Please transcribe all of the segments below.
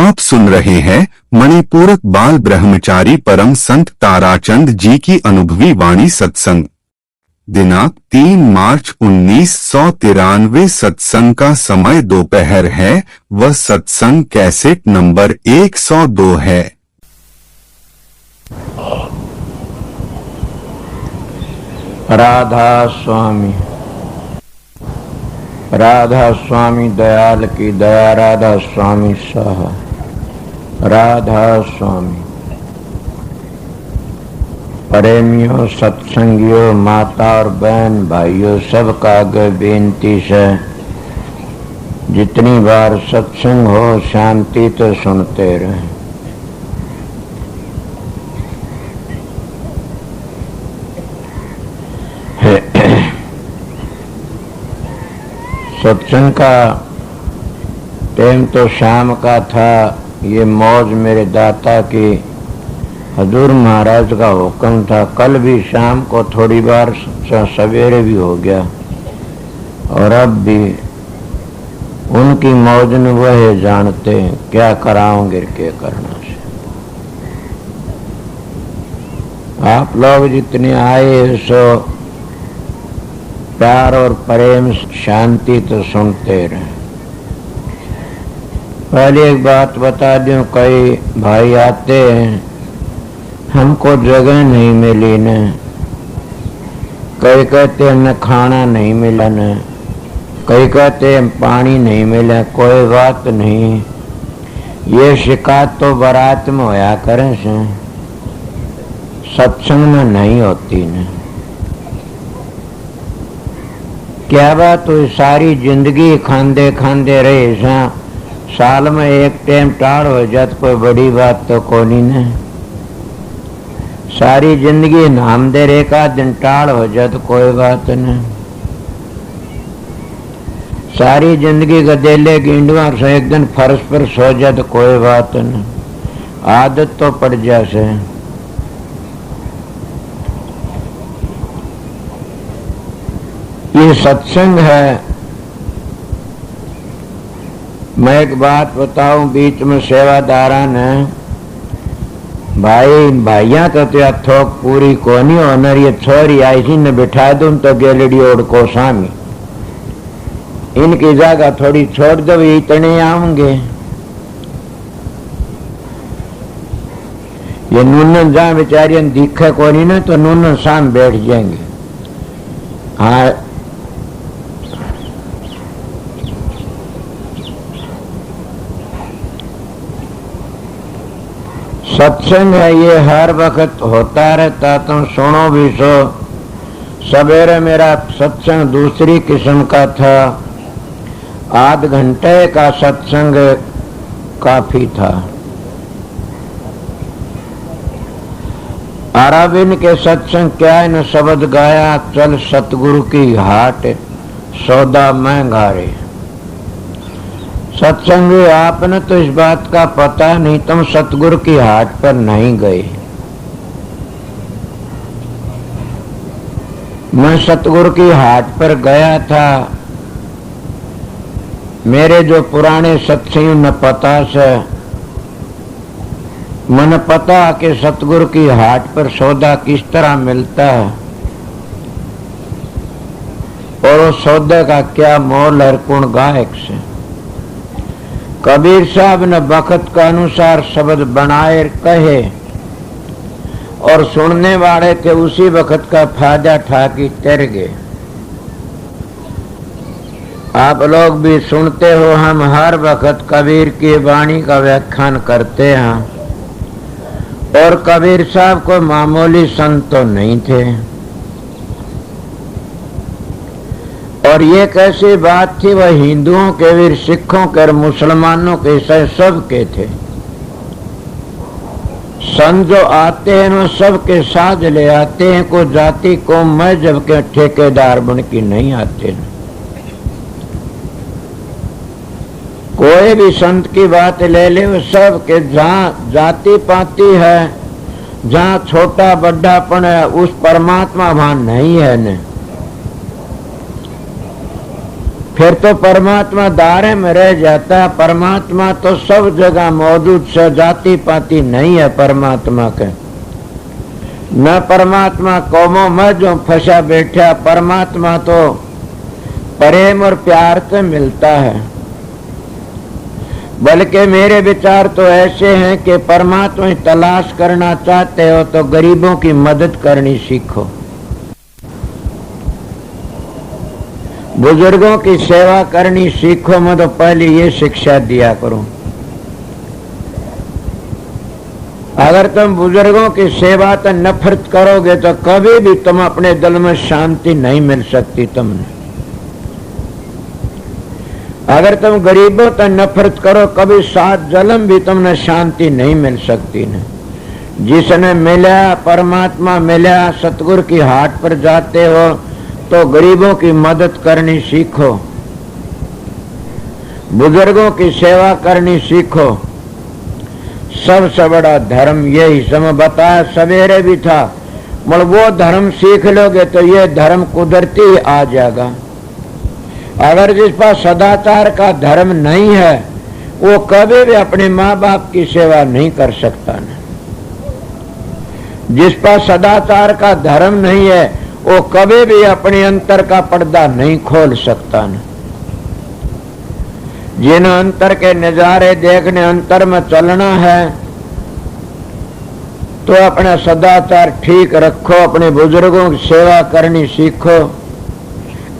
आप सुन रहे हैं मणिपूरक बाल ब्रह्मचारी परम संत ताराचंद जी की अनुभवी वाणी सत्संग। दिनांक 3 मार्च 1993। सत्संग का समय दोपहर है। वह सत्संग कैसेट नंबर 102 है। राधा स्वामी दयाल की दया, राधा स्वामी सह, राधा स्वामी। प्रेमियों, सत्संगियों, माता और बहन भाइयों, सबका आगे बेनती से जितनी बार सत्संग हो शांति तो सुनते रहें। सत्संग का टाइम तो शाम का था। ये मौज मेरे दाता की हजूर महाराज का हुक्म था। कल भी शाम को थोड़ी बार सवेरे भी हो गया और अब भी उनकी मौज में वह जानते हैं क्या कराओगे क्या करना से। आप लोग जितने आए सो प्यार और प्रेम शांति तो सुनते रहे। पहले एक बात बता दूं, कई भाई आते हैं हमको जगह नहीं मिली न, कई कहते न खाना नहीं मिला न, कई कहते पानी नहीं मिला। कोई बात नहीं, ये शिकायत तो बारात में होया करें से, सत्संग में नहीं होती न। क्या बात हुई, सारी जिंदगी खांदे खांदे रहे साल में एक टाइम टाड़ हो जात कोई बड़ी बात तो कोनी न। सारी जिंदगी नाम दे एक आध दिन टाड़ हो जात कोई बात न। सारी जिंदगी गदेले गिंडवा से एक दिन फर्श पर सो जात कोई बात न। आदत तो पड़ जासे। ये सत्संग है। मैं एक बात बताऊं, बीच में सेवादारा ने भाइया तो त्या थोक पूरी कोनी होनर, ये छोरी आई सी ने बिठा दूं तो गेलड़ी ओढ़ को सामी, इनकी जगह थोड़ी छोड़ दो, इतने आऊंगे। ये नूनन जहां बेचारियन दिखे कोनी ना तो नूनन शाम बैठ जाएंगे। हाँ, सत्संग है ये हर वक्त होता रहता, तुम सुनो भी सो। सवेरे मेरा सत्संग दूसरी किस्म का था, आध घंटे का सत्संग काफी था। अरविंद के सत्संग क्या है न, शब्द गाया चल सतगुरु की हाट, सौदा महंगा रे। सत्संग आपने तो इस बात का पता नहीं, तुम सतगुरु की हाट पर नहीं गए। मैं सतगुरु की हाट पर गया था। मेरे जो पुराने सत्संग न पता से मन पता कि सतगुरु की हाट पर सौदा किस तरह मिलता है और उस सौदे का क्या मोल है कौन गायक से। कबीर साहब ने वक्त का अनुसार शब्द बनाए कहे और सुनने वाले थे उसी वक्त का फायदा ठाकी तर गए। आप लोग भी सुनते हो, हम हर वक्त कबीर की वाणी का व्याख्यान करते हैं और कबीर साहब को मामूली संत तो नहीं थे। और ये कैसी बात थी, वह हिंदुओं के वीर, सिखों के और मुसलमानों के सब के थे। संत जो आते हैं वो सबके साथ ले आते हैं, को जाति को मैं जब के ठेकेदार बन के नहीं आते। कोई भी संत की बात ले ले, वो सब के जहाँ जाति पाति है, जहाँ छोटा बड्डापन है, उस परमात्मा वहां नहीं है न। फिर तो परमात्मा दायरे में रह जाता है। परमात्मा तो सब जगह मौजूद से, जाति पाति नहीं है परमात्मा के। न परमात्मा कौमों में जो फंसा बैठा, परमात्मा तो प्रेम और प्यार से मिलता है। बल्कि मेरे विचार तो ऐसे हैं कि परमात्मा की तलाश करना चाहते हो तो गरीबों की मदद करनी सीखो, बुजुर्गों की सेवा करनी सीखो। मैं तो पहले ये शिक्षा दिया करूं। अगर तुम बुजुर्गों की सेवा तो नफरत करोगे तो कभी भी तुम अपने दिल में शांति नहीं मिल सकती तुमने। अगर तुम गरीबों तो नफरत करो, कभी साथ जन्म भी तुमने शांति नहीं मिल सकती न। जिसने मिला, परमात्मा मिला, सतगुरु की हाट पर जाते हो तो गरीबों की मदद करनी सीखो, बुजुर्गों की सेवा करनी सीखो। सबसे बड़ा धर्म यही समय बताया, सवेरे भी था। मगर वो धर्म सीख लोगे तो ये धर्म कुदरती आ जाएगा। अगर जिस पास सदाचार का धर्म नहीं है वो कभी भी अपने माँ बाप की सेवा नहीं कर सकता न। जिस पास सदाचार का धर्म नहीं है वो कभी भी अपने अंतर का पर्दा नहीं खोल सकता न। जिन अंतर के नजारे देखने, अंतर में चलना है तो अपना सदाचार ठीक रखो, अपने बुजुर्गों की सेवा करनी सीखो,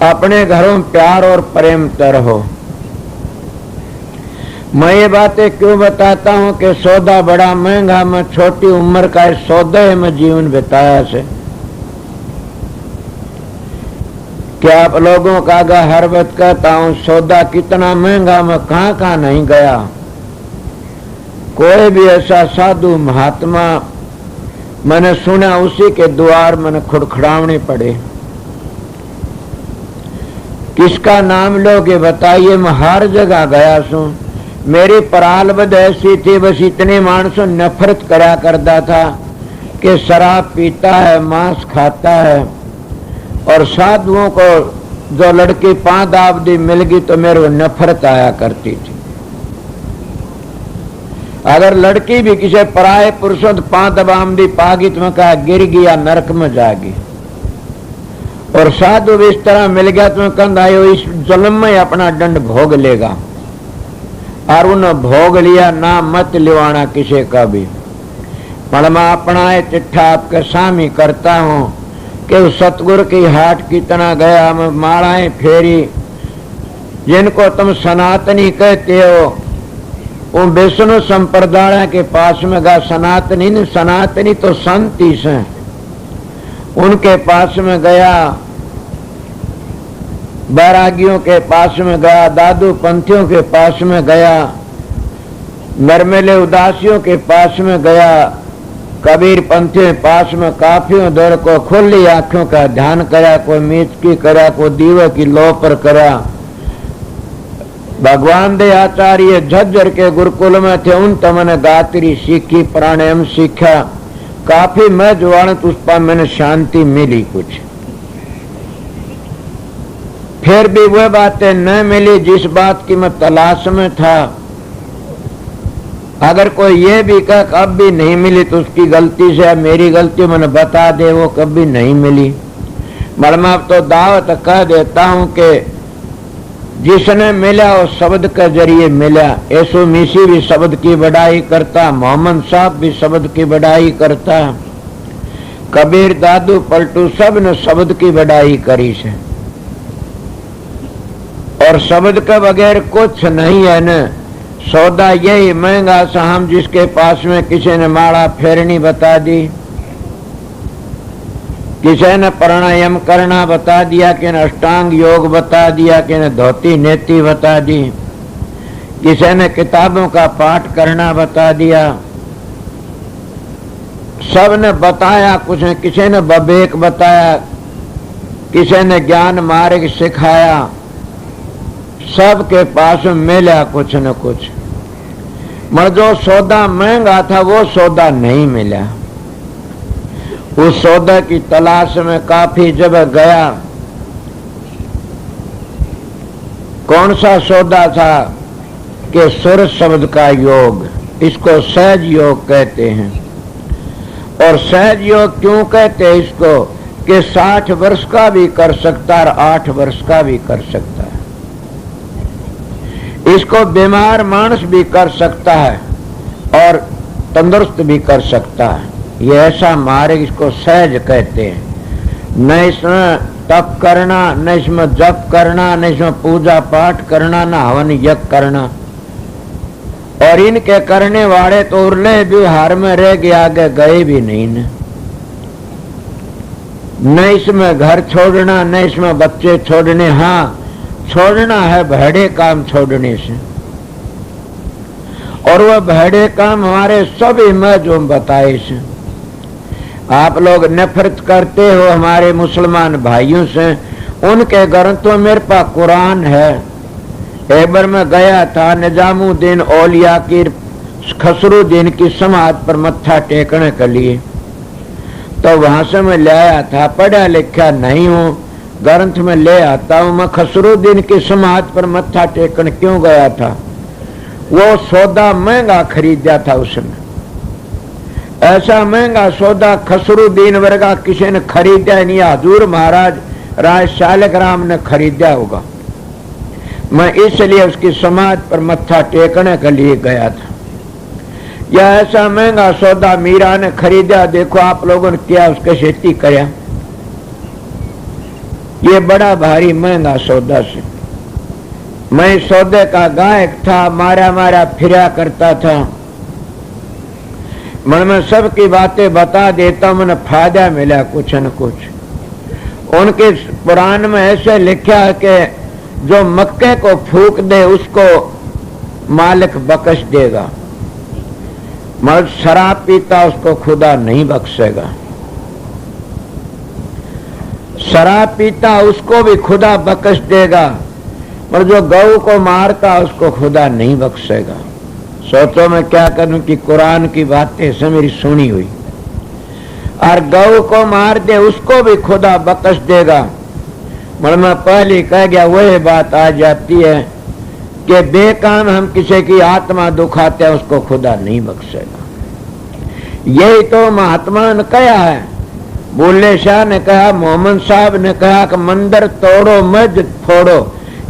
अपने घरों में प्यार और प्रेम रहो। मैं ये बातें क्यों बताता हूँ कि सौदा बड़ा महंगा, मैं छोटी उम्र का इस सौदे में जीवन बिताया से। क्या आप लोगों का आगे हर वक्त कहता हूँ सौदा कितना महंगा, मैं कहाँ नहीं गया। कोई भी ऐसा साधु महात्मा मैंने सुना, उसी के द्वार मैंने खुड़खड़ावनी पड़े। किसका नाम लोगे बताइए? मैं हर जगह गया सू। मेरी परालबद ऐसी थी, बस इतने मानसों नफरत करा करता था कि शराब पीता है, मांस खाता है। और साधुओं को जो लड़की 5 दावदी मिल गई तो मेरे को नफरत आया करती थी। अगर लड़की भी किसी पराये पुरुषों 5 दबामदी पागी तो मैं कहा गिर गया, नरक में जागी। और साधु भी इस तरह मिल गया तो मैं कहता आयो इस जन्म में अपना दंड भोग लेगा। और उन्हें भोग लिया, ना मत लिवाना किसी का भी। पर मैं अपना चिट्ठा आपके सामने करता हूँ कि सतगुरु की हाट कितना गया, मैं मालाएं फेरी। जिनको तुम सनातनी कहते हो वो विष्णु संप्रदाय के पास में गया। सनातनी ने, सनातनी तो संत ही से, उनके पास में गया। बैरागियों के पास में गया, दादू पंथियों के पास में गया, नरमेले उदासियों के पास में गया, कबीर पंथियों के पास में काफियों दौर को खुली आंखों का ध्यान करा, कोई मीचकी करा, कोई दीवा की लो पर करा। भगवान दे आचार्य झज्जर के गुरुकुल में थे, उन तो मैंने गायत्री सीखी, प्राणायाम सीखा। काफी मैं जुआन उस पर मैंने शांति मिली कुछ। फिर भी वह बातें न मिली जिस बात की मैं तलाश में था। अगर कोई ये भी कह अब भी नहीं मिली तो उसकी गलती से, मेरी गलती मैंने बता दे, वो कभी नहीं मिली। मगर मैं अब तो दावत कह देता हूं कि जिसने मिला वो शब्द के जरिए मिला। यीशु मसीह भी शब्द की बढ़ाई करता, मोहम्मद साहब भी शब्द की बढ़ाई करता, कबीर, दादू, पलटू सब ने शब्द की बढ़ाई करी से। और शब्द के बगैर कुछ नहीं है न। सौदा यही महंगा सा, हम जिसके पास में किसी ने माला फेरनी बता दी, किसी ने प्राणायाम करना बता दिया, कि ने अष्टांग योग बता दिया, कि ने धोती नेति बता दी, किसी ने किताबों का पाठ करना बता दिया। सब ने बताया कुछ, किसी ने विवेक बताया, किसी ने ज्ञान मार्ग सिखाया। सबके पास मिला कुछ न कुछ, मगर जो सौदा महंगा था वो सौदा नहीं मिला। उस सौदा की तलाश में काफी जगह गया। कौन सा सौदा था कि सुर शब्द का योग, इसको सहज योग कहते हैं। और सहज योग क्यों कहते हैं इसको कि 60 वर्ष का भी कर सकता है और 8 वर्ष का भी कर सकता है। इसको बीमार मानस भी कर सकता है और तंदुरुस्त भी कर सकता है। ये ऐसा मार्ग, इसको सहज कहते हैं। न इसमें तप करना, न इसमें जप करना, न इसमें पूजा पाठ करना, न हवन यज्ञ करना। और इनके करने वाले तो उरले व्यवहार में रह गए, आगे गए भी नहीं न इसमें घर छोड़ना, न इसमें बच्चे छोड़ने। हाँ, छोड़ना है भैड़े काम छोड़ने से। और वह भैड़े काम हमारे सभी में जो बताए से। आप लोग नफरत करते हो हमारे मुसलमान भाइयों से, उनके ग्रंथों में मेरे पास कुरान है। एक बार मैं गया था निजामुद्दीन औलिया की खसरुद्दीन की समाधि पर मत्था टेकने के लिए, तो वहां से मैं ले आया था। पढ़ा लिखा नहीं हूँ, ग्रंथ में ले आता हूँ। मैं खसरुद्दीन की समाधि पर मत्था टेकने क्यों गया था? वो सौदा महंगा खरीदा था उसने। ऐसा महंगा सौदा खसरुद्दीन वर्गा किसी ने खरीदा नहीं, हजूर महाराज राय शालिग्राम ने खरीदा होगा। मैं इसलिए उसकी समाधि पर मत्था टेकने के लिए गया था। यह ऐसा महंगा सौदा मीरा ने खरीदा। देखो आप लोगों ने क्या उसके खेती किया। ये बड़ा भारी महंगा सौदा से। मैं सौदे का गायक था, मारा मारा फिरा करता था। मैं सबकी बातें बता देता हूं, मैंने फायदा मिला कुछ न कुछ। उनके पुराण में ऐसे लिखा है कि जो मक्के को फूक दे उसको मालिक बख्श देगा, मगर शराब पीता उसको खुदा नहीं बख्शेगा। शराब पीता उसको भी खुदा बख्श देगा, पर जो गऊ को मारता उसको खुदा नहीं बख्शेगा। सोचो मैं क्या करूं कि कुरान की बातें से मेरी सुनी हुई। और गऊ को मार दे उसको भी खुदा बख्श देगा। मगर मैं पहले कह गया वही बात आ जाती है कि बेकाम हम किसी की आत्मा दुखाते हैं उसको खुदा नहीं बख्शेगा। यही तो महात्मा ने कहा है। बुल्ले शाह ने कहा, मोहम्मद साहब ने कहा कि मंदिर तोड़ो मस्जिद फोड़ो,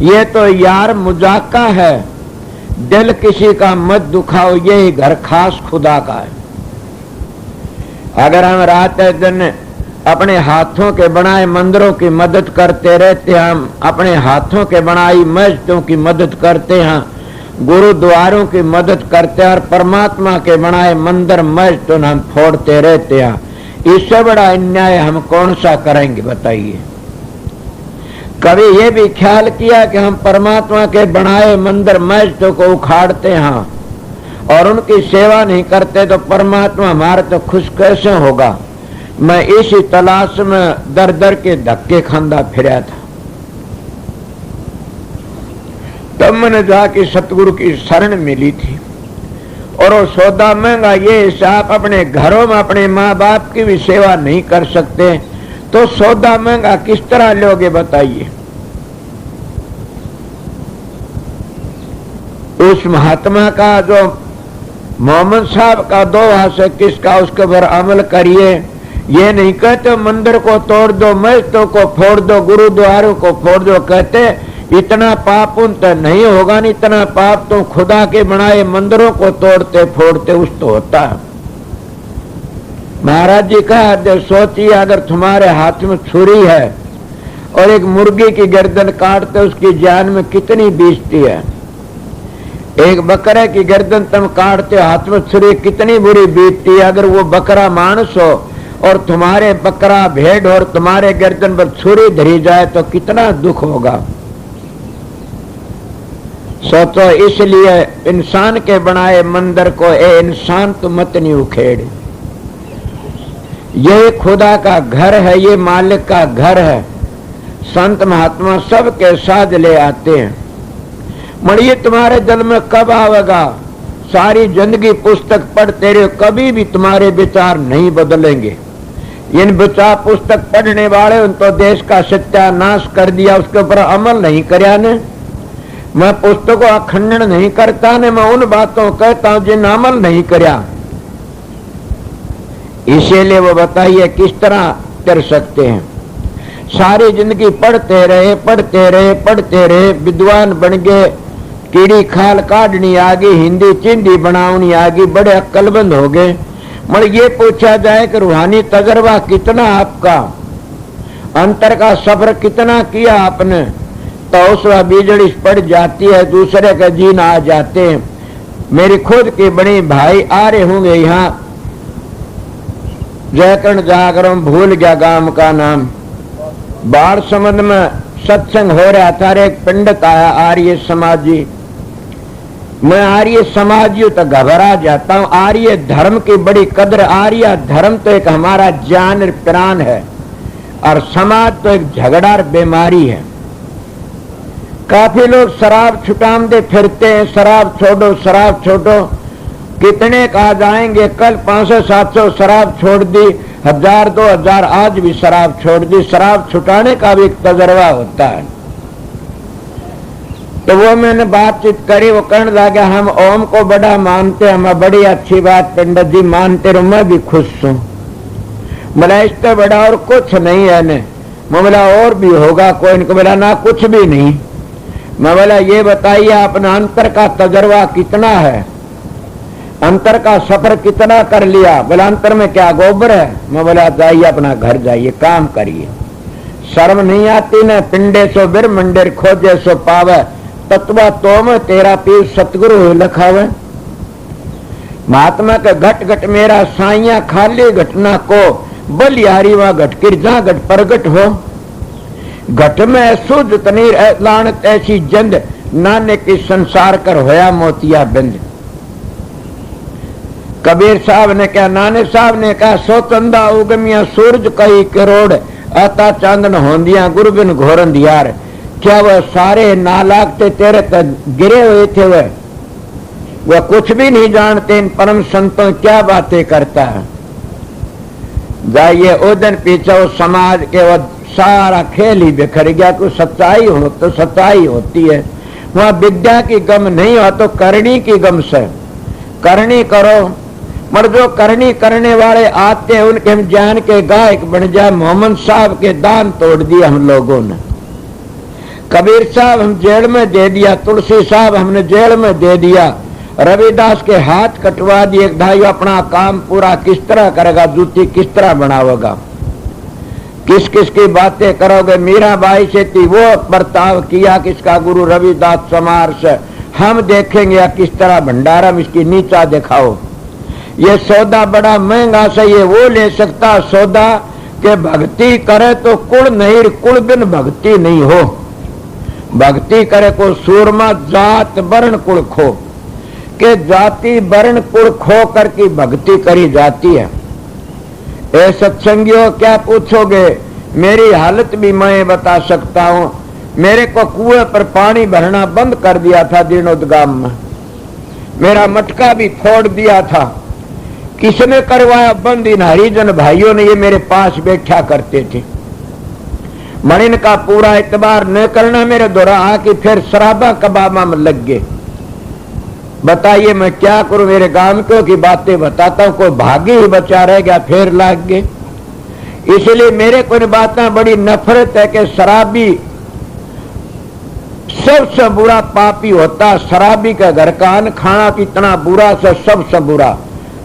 ये तो यार मुजाका है। दिल किसी का मत दुखाओ, यही घर खास खुदा का है। अगर हम रात दिन अपने हाथों के बनाए मंदिरों की मदद करते रहते, हम अपने हाथों के बनाई मस्जिदों की मदद करते हैं, गुरुद्वारों की मदद करते हैं, और परमात्मा के बनाए मंदिर मस्जिद हम फोड़ते रहते हैं, इससे बड़ा अन्याय हम कौन सा करेंगे बताइए। कभी ये भी ख्याल किया कि हम परमात्मा के बनाए मंदिर मस्जिदों को उखाड़ते हैं और उनकी सेवा नहीं करते तो परमात्मा हमारे तो खुश कैसे होगा? मैं इसी तलाश में दर दर के धक्के खांदा फिरा था। तब मैंने जाके सतगुरु की शरण मिली थी। और वो सौदा महंगा ये साहब अपने घरों में अपने माँ बाप की भी सेवा नहीं कर सकते तो सौदा महंगा किस तरह लोगे बताइए। उस महात्मा का जो मोहम्मद साहब का दोहा से किसका उसके ऊपर अमल करिए। ये नहीं कहते मंदिर को तोड़ दो, मस्जिदों को फोड़ दो, गुरुद्वारों को फोड़ दो। कहते इतना पाप उन तो नहीं होगा, नहीं इतना पाप तो खुदा के बनाए मंदिरों को तोड़ते फोड़ते उस तो होता है। महाराज जी कहा सोचिए अगर तुम्हारे हाथ में छुरी है और एक मुर्गी की गर्दन काटते उसकी जान में कितनी बीतती है। एक बकरे की गर्दन तुम काटते हाथ में छुरी कितनी बुरी बीतती है। अगर वो बकरा मानुस हो और तुम्हारे बकरा भेड़ और तुम्हारे गर्दन पर छुरी धरी जाए तो कितना दुख होगा। सोचो इसलिए इंसान के बनाए मंदिर को ए इंसान तो मत नहीं उखेड़। ये खुदा का घर है, ये मालिक का घर है। संत महात्मा सबके साथ ले आते हैं। मड़िए तुम्हारे दिल में कब आवेगा? सारी जिंदगी पुस्तक पढ़ते रहो, कभी भी तुम्हारे विचार नहीं बदलेंगे। इन विचार पुस्तक पढ़ने वाले उन तो देश का सत्यानाश कर दिया, उसके ऊपर अमल नहीं करया ने। मैं पुस्तकों का खंडन नहीं करता ने, मैं उन बातों कहता हूं जिन अमल नहीं करया। इसीलिए वो बताइए किस तरह कर सकते हैं। सारी जिंदगी पढ़ते रहे पढ़ते रहे पढ़ते रहे, विद्वान बन गए, कीड़ी खाल काटनी आ गई, हिंदी चिंदी बनावनी आ गई, बड़े अक्लमंद हो गए। मगर ये पूछा जाए कि रूहानी तजर्बा कितना आपका, अंतर का सफर कितना किया आपने, तो उस वह बिजड़ी पड़ जाती है, दूसरे के जीन आ जाते हैं। मेरी खुद के बड़े भाई आ रहे होंगे यहाँ, जयकरण जागरण भूल गया गांव का नाम, बाढ़ संबंध में सत्संग हो रहा था। एक पंडित आया आर्य समाजी, मैं आर्य समाजी तो घबरा जाता हूँ। आर्य धर्म की बड़ी कदर, आर्य धर्म तो एक हमारा जान प्राण है और समाज तो एक झगड़ार बीमारी है। काफी लोग शराब छुटामदे फिरते हैं, शराब छोड़ो शराब छोड़ो, कितने कहा जाएंगे, कल 500-700 शराब छोड़ दी, 1000-2000 आज भी शराब छोड़ दी। शराब छुटाने का भी एक तजर्बा होता है। तो वो मैंने बातचीत करी, वो कहने लगा हम ओम को बड़ा मानते, हमें बड़ी अच्छी बात पंडित जी मानते रहो, मैं भी खुश हूँ। बोला इससे बड़ा और कुछ नहीं है ने। मैं बोला और भी होगा कोई, इनको बोला ना कुछ भी नहीं। मैं बोला ये बताइए अपना अंतर का तजर्बा कितना है, अंतर का सफर कितना कर लिया। बोला अंतर में क्या गोबर है। मैं बोला जाइए अपना घर जाइए, काम करिए, शर्म नहीं आती न। पिंडे सो बिर मंदिर खोजे सो पावे, तत्वा तो में तेरा पीर सतगुरु लखावे। महात्मा का घट घट मेरा साइया, खाली घटना को बलियारी व घटकिर जहां घट प्रगट हो। घट में शुद्ध तनीर लानत ऐसी जंद, नाने की संसार कर होया मोतिया बिंद। कबीर साहब ने क्या, नाने साहब ने कहा, सो चंदा उगमिया सूरज कई करोड़, आता चांदन होंदिया गुरु बिन घोरन दियार। क्या वह सारे नालागते तेरे तक गिरे हुए थे, वह कुछ भी नहीं जानते। इन परम संतों क्या बातें करता है। जाइए उस दिन पीछे उस समाज के वह सारा खेल ही बिखर गया। कुछ सच्चाई हो तो सच्चाई होती है, वहां विद्या की गम नहीं हो तो करनी की गम से करनी करो। मगर जो करनी करने वाले आते हैं उनके हम जान के गायक बन जाए। मोहम्मद साहब के दान तोड़ दिए हम लोगों ने, कबीर साहब हम जेल में दे दिया, तुलसी साहब हमने जेल में दे दिया, रविदास के हाथ कटवा दिए। भाई अपना काम पूरा किस तरह करेगा, जूती किस तरह बनावेगा, किस किस की बातें करोगे। मीराबाई से थी वो बर्ताव किया किसका, गुरु रविदास समार से। हम देखेंगे किस तरह भंडारा में इसकी नीचा दिखाओ। ये सौदा बड़ा महंगा से ये वो ले सकता सौदा के भक्ति करे तो कुल नहीं, कुल बिन भक्ति नहीं हो। भक्ति करे को सूरमा जात वर्ण कुल खो, के जाति वर्ण कुल खो करके भक्ति करी जाती है। ए सत्संगियों क्या पूछोगे, मेरी हालत भी मैं बता सकता हूँ। मेरे को कुएं पर पानी भरना बंद कर दिया था दीनोदगाम में, मेरा मटका भी फोड़ दिया था। किसने करवाया बंद? इन हरिजन भाइयों ने। ये मेरे पास बैठा करते थे। मणिन का पूरा इतबार न करना मेरे द्वारा आके फिर शराबा कबाबा में लग गए। बताइए मैं क्या करूं, मेरे गांव की बातें बताता हूं, कोई भागी ही बचा रह गया फिर लाग गए। इसलिए मेरे को बातें बड़ी नफरत है कि शराबी सबसे बुरा पापी होता। शराबी का घर का अन्न खाना इतना बुरा से सबसे बुरा।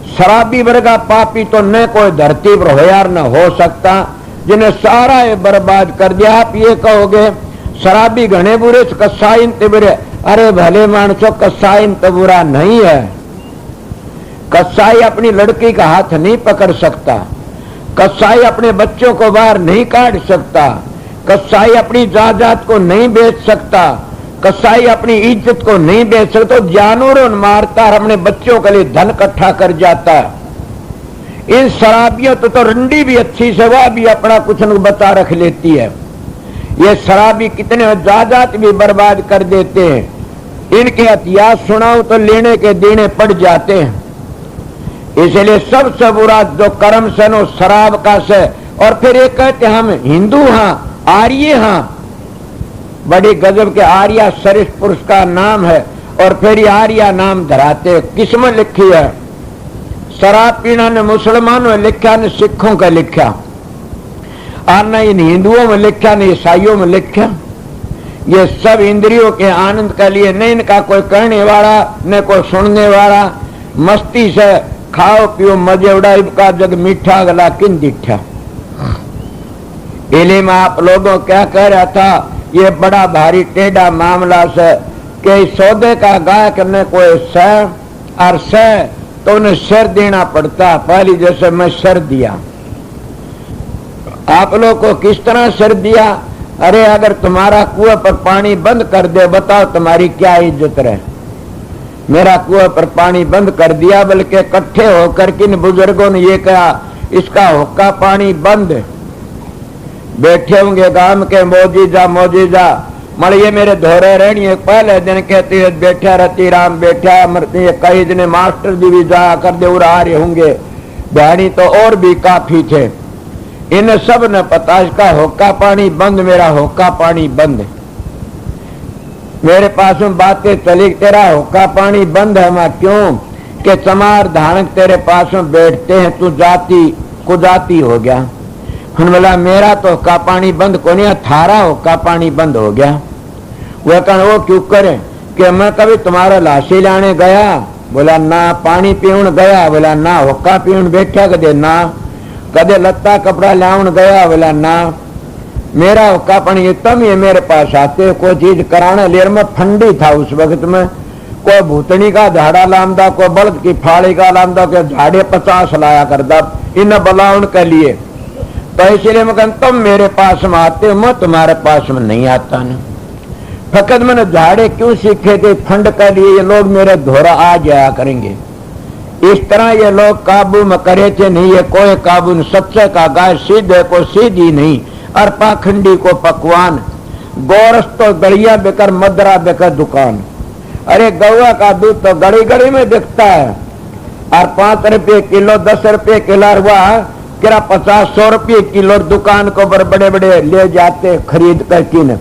शराबी वर्गा पापी तो न कोई धरती पर हो यार न हो सकता, जिन्हें सारा ये बर्बाद कर दिया। आप ये कहोगे शराबी घने बुरे कसाई बुरे, अरे भले मानसो कसाई तो बुरा नहीं है। कसाई अपनी लड़की का हाथ नहीं पकड़ सकता, कसाई अपने बच्चों को बाहर नहीं काट सकता, कसाई अपनी जायदाद को नहीं बेच सकता, कसाई अपनी इज्जत को नहीं बेच सकता। तो जानवरों मारता और अपने बच्चों के लिए धन इकट्ठा कर जाता है। इन शराबियों तो रंडी भी अच्छी से वह भी अपना कुछ न बचा रख लेती है। ये शराबी कितने जायदाद भी बर्बाद कर देते हैं। इनके इतिहास सुनाओ तो लेने के देने पड़ जाते हैं। इसलिए सबसे बुरा जो कर्म से नो शराब का से। और फिर ये कहते हम हिंदू हाँ, आर्य हाँ। बड़ी गजब के आर्या श्रेष्ठ पुरुष का नाम है। और फिर ये आर्या नाम धराते किसमें लिखी है? शराब पीना ने मुसलमानों ने लिखा, ने सिखों का लिखा, और न इन हिंदुओं में लिखा, न ईसाइयों में लिखा। ये सब इंद्रियों के आनंद के लिए, न इनका कोई कहने वाला न कोई सुनने वाला। मस्ती से खाओ पियो मजे उड़ाई का जग मीठा गला किन दिठा। इले में आप लोगों क्या कह रहा था? ये बड़ा भारी टेढ़ा मामला से कि सौदे का गायक ने कोई सह और सह तो उन्हें सिर देना पड़ता। पहली जैसे मैं सिर दिया, आप लोग को किस तरह सिर दिया? अरे अगर तुम्हारा कुएं पर पानी बंद कर दे, बताओ तुम्हारी क्या इज्जत रहे? मेरा कुएं पर पानी बंद कर दिया, बल्कि इकट्ठे होकर किन बुजुर्गों ने ये कहा इसका हुक्का पानी बंद। बैठे होंगे गांव के मौजीजा मड़िए मेरे धोरे रहनी। पहले दिन कहती है बैठा रहती राम बैठा मरती। कई दिन मास्टर जी भी जाया कर दे आ रहे होंगे, बहनी तो और भी काफी थे। इन सब ने पता इसका हुक्का पानी बंद, मेरा हुक्का पानी बंद। मेरे पास में बातें चली तेरा हुक्का पानी बंद है। मैं क्यों? कि चमार धानक तेरे पास में बैठते हैं, तू जाती कुजाती हो गया। हम बोला मेरा तो हुक्का पानी बंद को नहीं, थारा हुक्का पानी बंद हो गया। वह कहना वो क्यों करे? कि मैं कभी तुम्हारा लाशी लाने गया? बोला ना। पानी पीवन गया? बोला ना। हुक्का पीवन बैठा कदे? ना। कदे लत्ता कपड़ा लाउन गया? बोला ना। मेरा हुक्का पानी तम ये मेरे पास आते कोई चीज कराने लेर में फंडी था उस वक्त में। कोई भूतनी का झाड़ा लामदा, कोई बल्द की फाड़ी का लामदा, कोई झाड़े 50 लाया करदा इन बलाउन के लिए। तो इसलिए मैं कहता तुम मेरे पास में आते हो, मैं तुम्हारे पास में नहीं आता न। फकत मैंने झाड़े क्यों सीखे थे? फंड के लिए ये लोग मेरे धोरा आ जाया करेंगे। इस तरह ये लोग काबू में करे थे नहीं, ये कोई काबू नहीं। सच्चे का गाय सीधे को सीधी नहीं, और पाखंडी को पकवान। गोरस तो गड़िया बेकर मदरा बेकर दुकान। अरे गौआ का दूध तो गड़ी गड़ी में बिकता है, और 5 रुपये किलो 10 रुपये किलो हुआ किरा 50-100 रुपये किलो दुकान को बड़े बड़े ले जाते खरीद कर किन।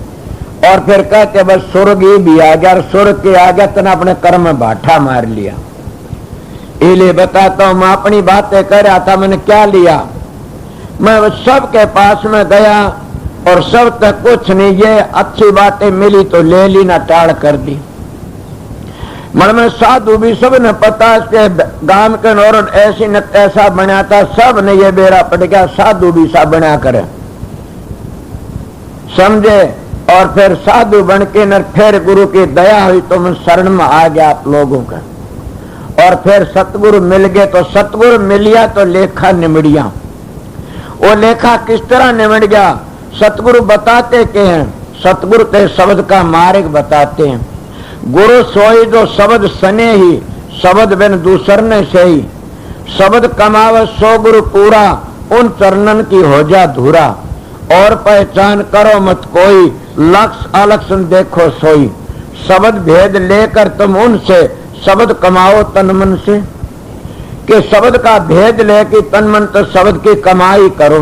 और फिर कहते बस स्वर्ग ही भी आ गया, स्वर्ग के आ गया तना अपने कर्म में बाठा मार लिया। इसलिए बताता हूं, मैं अपनी बातें कर रहा था, मैंने क्या लिया? मैं सबके पास में गया और सब तक कुछ नहीं, ये अच्छी बातें मिली तो ले ली, ना टाड़ कर दी। मन में साधु भी सब ने पता के गांव के नौर ऐसी न ऐसा बना था, सब ने ये बेरा पट गया साधु भी सा बना करे समझे। और फिर साधु बन के न फिर गुरु की दया हुई तो मैं शरण में आ गया आप लोगों का। और फिर सतगुरु मिल गए तो सतगुरु मिलिया तो लेखा निमड़िया। वो लेखा किस तरह निमड़ गया? सतगुरु बताते के हैं, सतगुरु के शब्द का मार्ग बताते हैं। गुरु सोई जो शब्द सने ही, शब्द बिन दूसर ने सही। शब्द कमावे सो गुरु पूरा, उन चरणन की हो जा धूरा। और पहचान करो मत कोई, लक्ष्य अलक्ष्य देखो सोई। शब्द भेद लेकर तुम उनसे, शब्द कमाओ तन मन से। कि शब्द का भेद लेके तन मन तो शब्द की कमाई करो।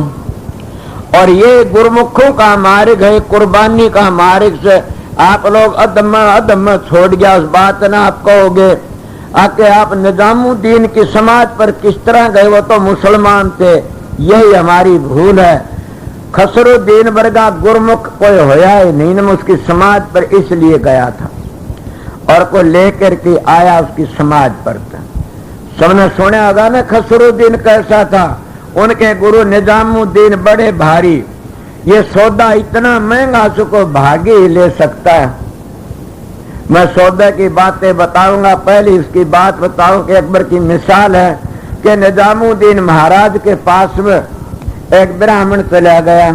और ये गुरुमुखों का मार्ग है, कुर्बानी का मार्ग से आप लोग अदम छोड़ गया उस बात ना आप कहोगे। आके आप निजामुद्दीन की समाज पर किस तरह गए? वो तो मुसलमान थे, यही हमारी भूल है। खसरुद्दीन वर्गा गुरमुख कोई होया ही नहीं, मैं उसकी समाज पर इसलिए गया था और को लेकर के आया उसकी समाज पर। सबने सुना होगा ना खसरुद्दीन कैसा था। उनके गुरु निजामुद्दीन बड़े भारी, ये सौदा इतना महंगा उसको भागी ही ले सकता है। मैं सौदे की बातें बताऊंगा, पहले इसकी बात बताऊं कि अकबर की मिसाल है कि निजामुद्दीन महाराज के पास में एक ब्राह्मण चला गया।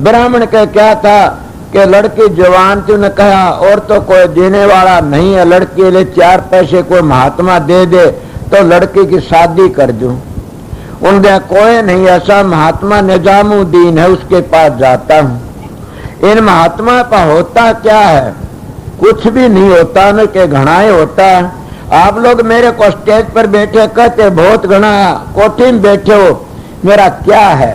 ब्राह्मण का क्या था कि लड़की जवान थी, उन्हें कहा और तो कोई देने वाला नहीं है, लड़की के लिए 4 पैसे कोई महात्मा दे दे तो लड़की की शादी कर दूं। उनके कोई नहीं ऐसा महात्मा, निजामुद्दीन है, उसके पास जाता हूं। इन महात्मा का होता क्या है? कुछ भी नहीं होता, न के घनाए होता है। आप लोग मेरे को स्टेज पर बैठे कहते बहुत घना कोठी में बैठे हो, मेरा क्या है?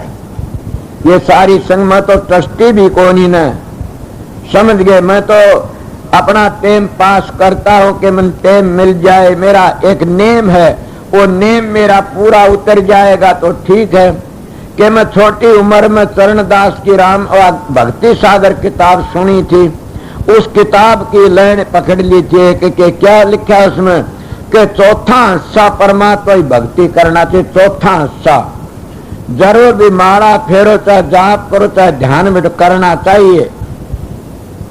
ये सारी संग में तो ट्रस्टी भी कोनी न, समझ गए। मैं तो अपना टेम पास करता हूं कि मन टेम मिल जाए, मेरा एक नेम है, वो नेम मेरा पूरा उतर जाएगा तो ठीक है। कि मैं छोटी उम्र में चरणदास की राम भक्ति सागर किताब सुनी थी, उस किताब की लाइन पकड़ ली थी कि क्या लिखा है उसमें कि चौथा हिस्सा परमात्मा की भक्ति करना चाहिए। चौथा हिस्सा जरूर भी माला फेरो चाहे जाप करो चाहे ध्यान में करना चाहिए।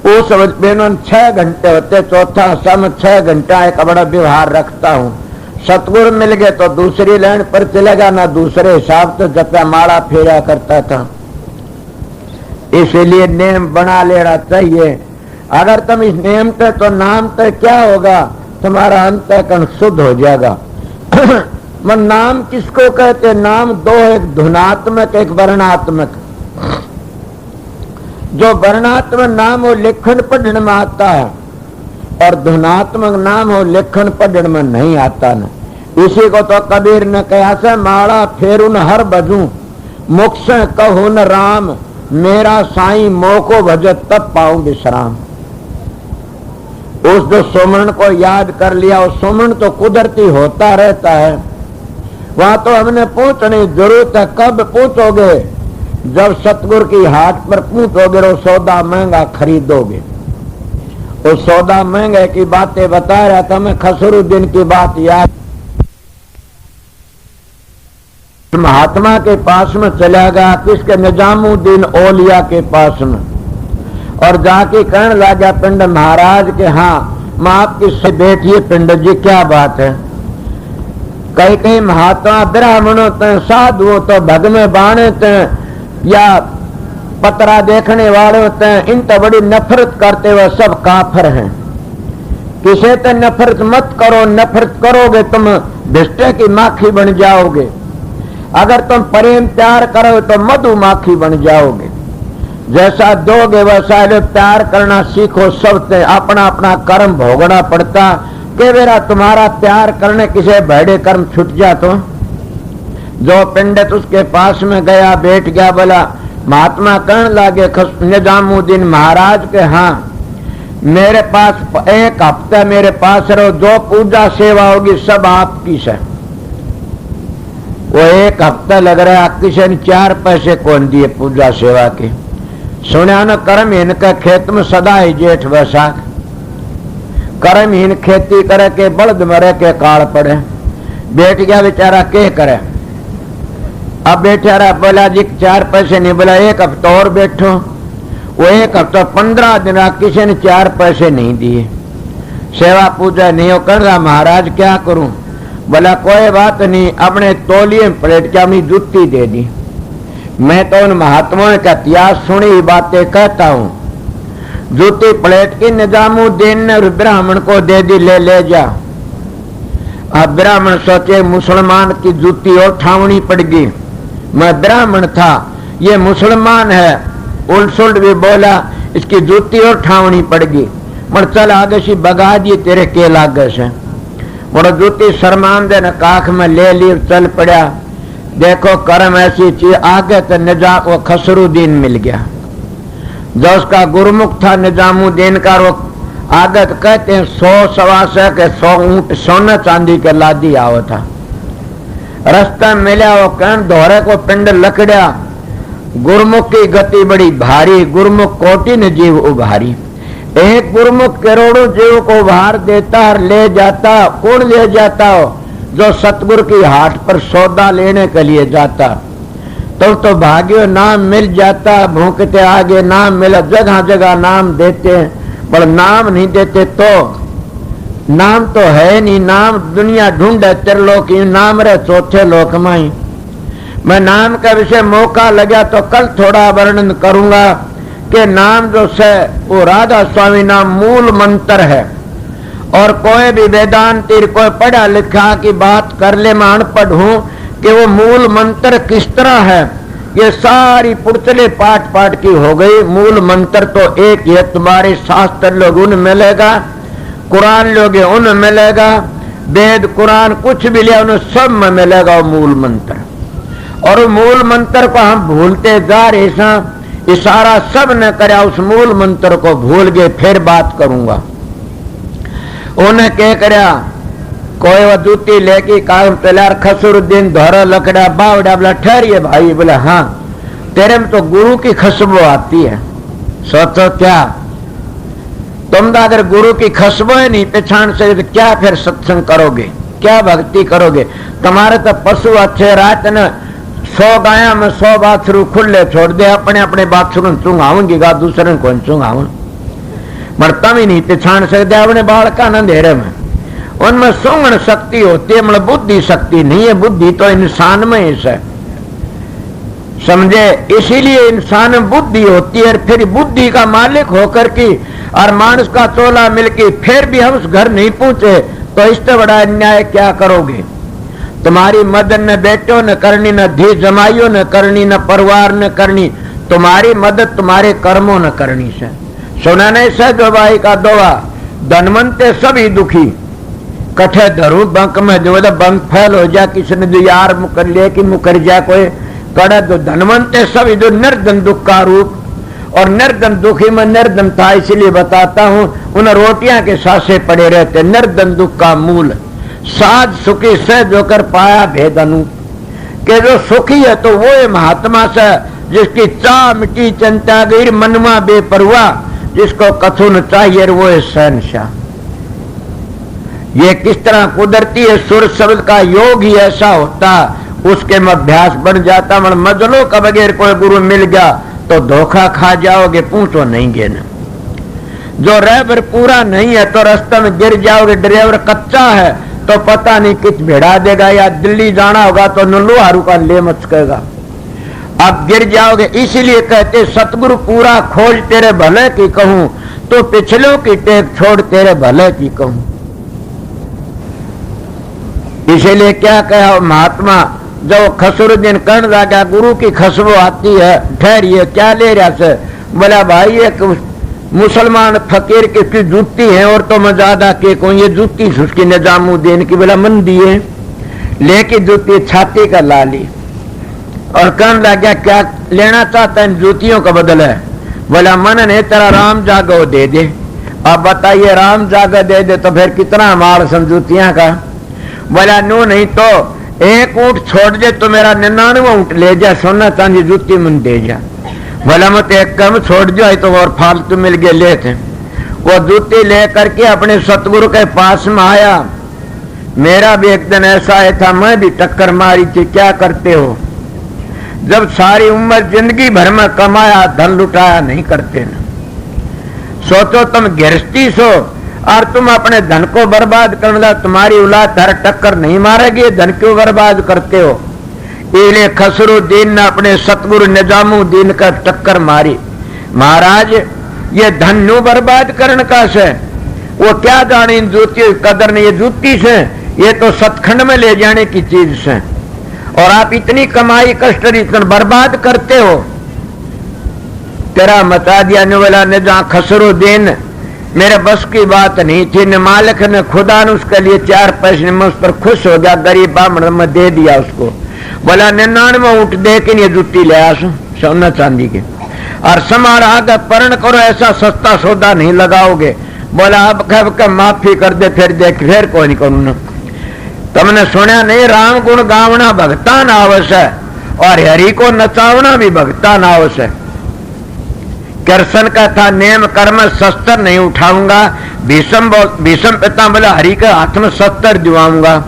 वो समझ बहनों 6 घंटे होते, चौथा हिस्सा में 6 घंटा एक बड़ा व्यवहार रखता हूँ। सतगुरु मिल गए तो दूसरी लाइन पर चलेगा, ना दूसरे हिसाब से जपया माला फेरा करता था। इसलिए नेम बना लेना चाहिए। अगर तुम इस नेम पे तो नाम पे क्या होगा, तुम्हारा अंतःकरण शुद्ध हो जाएगा। मन नाम किसको कहते? नाम दो, एक धुनात्मक एक वर्णात्मक। जो वर्णात्मक नाम हो लिखन पढ़ने में आता है और धुनात्मक नाम हो लिखन पढ़ने में नहीं आता न। इसी को तो कबीर ने कहा से माला फेरुन हर बजू मुख से कहूं न राम, मेरा साईं मोको भजत तब पाऊं विश्राम। उस जो सुमरण को याद कर लिया, उस सुमरण तो कुदरती होता रहता है, वहां तो हमने पूछने जरूरत है। कब पूछोगे? जब सतगुरु की हाट पर पूछोगे, वो सौदा महंगा खरीदोगे। उस सौदा महंगे की बातें बता रहा था मैं, खसरुद्दीन की बात याद। महात्मा के पास में चला गया, किसके? निजामुद्दीन औलिया के पास में, और जाके कहने लगा पिंड महाराज के, हाँ मैं आपकी से बैठिए पिंड जी, क्या बात है? कहीं कहीं महात्मा ब्राह्मणों ते साधुओं तो भग में बाणे ते या पतरा देखने वाले होते हैं, इन तो बड़ी नफरत करते हुए सब काफर हैं। किसे तो नफरत मत करो, नफरत करोगे तुम भिष्टे की माखी बन जाओगे। अगर तुम प्रेम प्यार करो तो मधुमाखी बन जाओगे। जैसा दोगे वैसा प्यार करना सीखो। सबसे अपना अपना कर्म भोगना पड़ता। कि मेरा तुम्हारा प्यार करने किसे भैड़े कर्म छूट जा तो। जो पंडित उसके पास में गया, बैठ गया, बोला महात्मा कहने लगे निजामुद्दीन महाराज के, हाँ मेरे पास एक हफ्ता मेरे पास रहो, जो पूजा सेवा होगी सब आपकी से। वो एक हफ्ता लग रहा, किसी ने 4 पैसे कौन दिए पूजा सेवा के। सुना न कर्म इनका खेत में सदा ही जेठ वैसाख, कर्महीन खेती करे के बलद मरे के काल पड़े। बैठ गया बेचारा, के करे? अब बेचारा बोला जी 4 पैसे नहीं, बोला एक हफ्ता और बैठो। वो एक हफ्ता 15 दिन किसी ने 4 पैसे नहीं दिए, सेवा पूजा नहीं हो। कर रहा महाराज क्या करूं? बोला कोई बात नहीं, अपने तौलिए प्लेट की अपनी जुत्ती दे दी। मैं तो उन महात्माओं का इतिहास सुनी बातें कहता हूं। जूती प्लेट की निजामुद्दीन ने ब्राह्मण को दे दी, ले जा। अब ब्राह्मण सोचे मुसलमान की जूती और ठावनी पड़ गई। मैं ब्राह्मण था, ये मुसलमान है, उल्ट भी बोला, इसकी जूती और ठावनी पड़ गई। मर चल आगे से बगा दिए तेरे के लागे से। और जूती शर्मान दे न काख में ले ली, चल पड़ा। देखो कर्म ऐसी चीज, आगे तो निजाम वो खसरुद्दीन मिल गया जो उसका गुरुमुख था निजामुद्दीन का। वो आगे तो कहते हैं 100 सवा सौ के 100 ऊंट सोना चांदी के लादी आओ था। रास्ता मिला, वो कहन दोहरे को पिंड लकड़ा। गुरुमुख की गति बड़ी भारी, गुरुमुख कोटि न जीव उभारी। एक गुरुमुख करोड़ों जीव को उभार देता और ले जाता। कौन ले जाता हो? जो सतगुरु की हाट पर सौदा लेने के लिए जाता। तो भाग्यो नाम मिल जाता, भूखते आगे नाम मिला। जगह जगह नाम देते हैं, पर नाम नहीं देते तो नाम तो है नहीं। नाम दुनिया ढूंढे, त्रिलोक नाम रहे चौथे लोक में। मैं नाम का विषय मौका लगा तो कल थोड़ा वर्णन करूंगा कि नाम जो से वो राधा स्वामी नाम मूल मंत्र है। और कोई भी वेदांती कोई पढ़ा लिखा की बात कर ले, मैं अनपढ़ हूं, कि वो मूल मंत्र किस तरह है। ये सारी पुड़चले पाठ पाठ की हो गई। मूल मंत्र तो एक ही है, तुम्हारे शास्त्र लोग उन मिलेगा, कुरान लोग उन मिलेगा, वेद कुरान कुछ भी लिया उन्हें सब में मिलेगा वो मूल मंत्र। और वो मूल मंत्र को हम भूलते जा रहे हैं। इशारा सब ने करा, उस मूल मंत्र को भूल गए। फिर बात करूंगा। उन्हें क्या करा, कोई वो जूती लेके काम पहला खसरुद्दीन धोरा लकड़ा बावड़ा बोला ठहरिए भाई। बोला हाँ, तेरे में तो गुरु की खुशबू आती है। सोचो क्या, तुम तो अगर गुरु की खुशबू है नहीं पहचान से तो क्या फिर सत्संग करोगे, क्या भक्ति करोगे। तुम्हारे तो पशु अच्छे, रात न 100 गाया में 100 बाथरूम खुले छोड़ दे, अपने अपने बाथरूम चुंगाऊंगी गा, दूसरे को चुंगाऊ। मगर तुम ही नहीं पहचान सकते अपने बालका न अंधेरे में। उनमें सुंगण शक्ति होती है, मतलब बुद्धि शक्ति नहीं है। बुद्धि तो इंसान में है, समझे। इसीलिए इंसान में बुद्धि होती है। फिर बुद्धि का मालिक होकर की और मानस का चोला मिलके फिर भी हम उस घर नहीं पहुंचे तो इससे बड़ा अन्याय क्या करोगे। तुम्हारी मदद न बेटो न करनी, न धी जमाइयो न करनी, न परिवार न करनी। तुम्हारी मदद तुम्हारे कर्मों न करनी से। सुना नहीं सजो भाई का दोवा, धनवंते सभी दुखी कठे धरू बंक में। जो बंक फैल हो जा, किसी ने जो यार मुकर ले कि मुकर जा कोई कड़ा, जो धनवंते सभी जो निर्धन दुख का रूप। और निर्धन दुखी में निर्धन था, इसलिए बताता हूं। उन रोटियां के सासे पड़े रहते। निर्धन दुख का मूल साध सुखी से जो कर पाया भेद अनु के। जो सुखी है तो वो है महात्मा से, जिसकी चाह मिट्टी चिंता गई मनवा बेपरवाह, जिसको कथु न चाहिए वो है शहनशाह। ये किस तरह कुदरती है, सुर शब्द का योग ही ऐसा होता, उसके में अभ्यास बन जाता। मन मजलों का बगैर कोई गुरु मिल गया तो धोखा खा जाओगे, पूछो नहीं गे न। जो रहबर पूरा नहीं है तो रास्ते में गिर जाओगे। ड्राइवर कच्चा है तो पता नहीं किस भिड़ा देगा, या दिल्ली जाना होगा तो नुल्लू हारू का ले मचकेगा, आप गिर जाओगे। इसीलिए कहते सतगुरु पूरा खोज तेरे भले की कहूं, तो पिछलों की टेक छोड़ तेरे भले की कहूं। इसीलिए क्या कहा महात्मा, जब खसरुद्दीन कहने लगा गुरु की खुशबू आती है, ठहरिए क्या ले रहा से। बोला भाई एक मुसलमान फकीर की जूती है और तो मैं ज्यादा के कहूं, ये जूती उसकी निजामुद्दीन की। बोला मंदी है, लेके जूती छाती का ला ली और कहने लगा क्या लेना चाहता है जूतियों का बदल है। बोला मन ने तेरा राम जागो दे दे। अब बताइए राम जागो दे दे तो फिर कितना माल जूतियां का। बोला नू नहीं तो एक ऊंट छोड़ दे तो मेरा 99 ऊंट ले जा, सोना चांदी जूती मन दे जा। बोला मत एक कम छोड़ जाए तो और फालतू मिल गए ले थे। वो जूती ले करके अपने सतगुरु के पास में आया। मेरा भी एक दिन ऐसा आया था, मैं भी टक्कर मारी थी। क्या करते हो, जब सारी उम्र जिंदगी भर में कमाया धन लुटाया नहीं करते न। सोचो तुम गृहस्थी सो और तुम अपने धन को बर्बाद करने लगा, तुम्हारी औलाद हर टक्कर नहीं मारेगी, धन क्यों बर्बाद करते हो। इसलिए खसरुद्दीन ने अपने सतगुरु निजामुद्दीन का टक्कर मारी। महाराज ये धन न्यू बर्बाद करने का से, वो क्या जाने इन जूती कदर नहीं। ये जूती से, ये तो सतखंड में ले जाने की चीज से, और आप इतनी कमाई कष्ट इतना बर्बाद करते हो। तेरा मचा दिया वाला ने जहां खसरुद्दीन, मेरे बस की बात नहीं थी। न मालिक ने खुदा ने उसके लिए 4 पैसे में उस पर खुश हो गया, गरीब ब्राह्मण में दे दिया उसको। बोला 99 ऊंट दे के ये जुत्ती ले आ सोना चांदी के, और समार आगे परण करो, ऐसा सस्ता सौदा नहीं लगाओगे। बोला अब कब माफी कर दे, फिर देख फिर कोई नहीं करूँ। तुमने सुना नहीं राम गुण गावना भगतान आवश्यक और हरि को नचावना भी भगतान आवश्यक। कृष्ण का था नेम कर्म शस्त्र नहीं उठाऊंगा। भीष्म पिता बोला हरि के हाथ में शस्त्र दिवाऊंगा।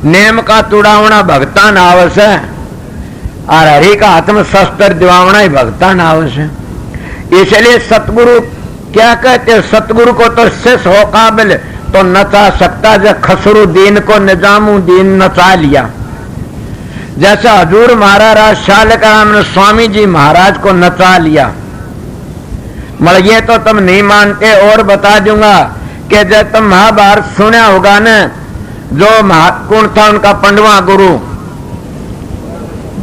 नेम का तुड़ावना भगतान आवश्यक और हरि का हाथ में शस्त्र दिवावना ही भगतान आवश्यक। इसलिए सतगुरु क्या कहते, सतगुरु को तो शिष्य हो काबिल तो नचा सकता, जब खसरुद्दीन को निजामुद्दीन नचा लिया। जैसा हजूर महाराज शालग्राम ने स्वामी जी महाराज को नचा लिया। मगर ये तो तुम नहीं मानते। और बता दूंगा कि जब तुम महाभारत सुना होगा न, जो महात्मा था उनका 15वां गुरु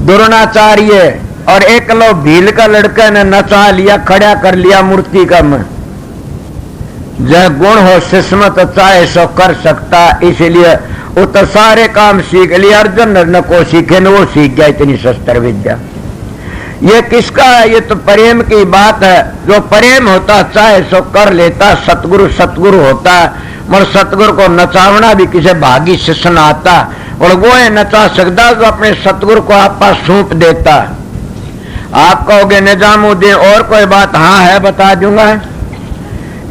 द्रोणाचार्य, और एक लो भील का लड़का ने नचा लिया, खड़ा कर लिया मूर्ति का में। जय गुण हो शिष्य तो चाहे सो कर सकता, इसलिए वो तो सारे काम सीख लिया। अर्जुन न को सीखे न वो सीख गया इतनी शस्त्र विद्या। ये किसका है? ये तो प्रेम की बात है। जो प्रेम होता चाहे सो कर लेता। सतगुरु सतगुरु होता, मगर सतगुरु को नचावना भी किसी भागी शिष्य न आता, और वो है नचा सकता जो अपने सतगुरु को आप पास सौंप देता। आप कहोगे निजामुद्दीन और कोई बात? हाँ है, बता दूंगा।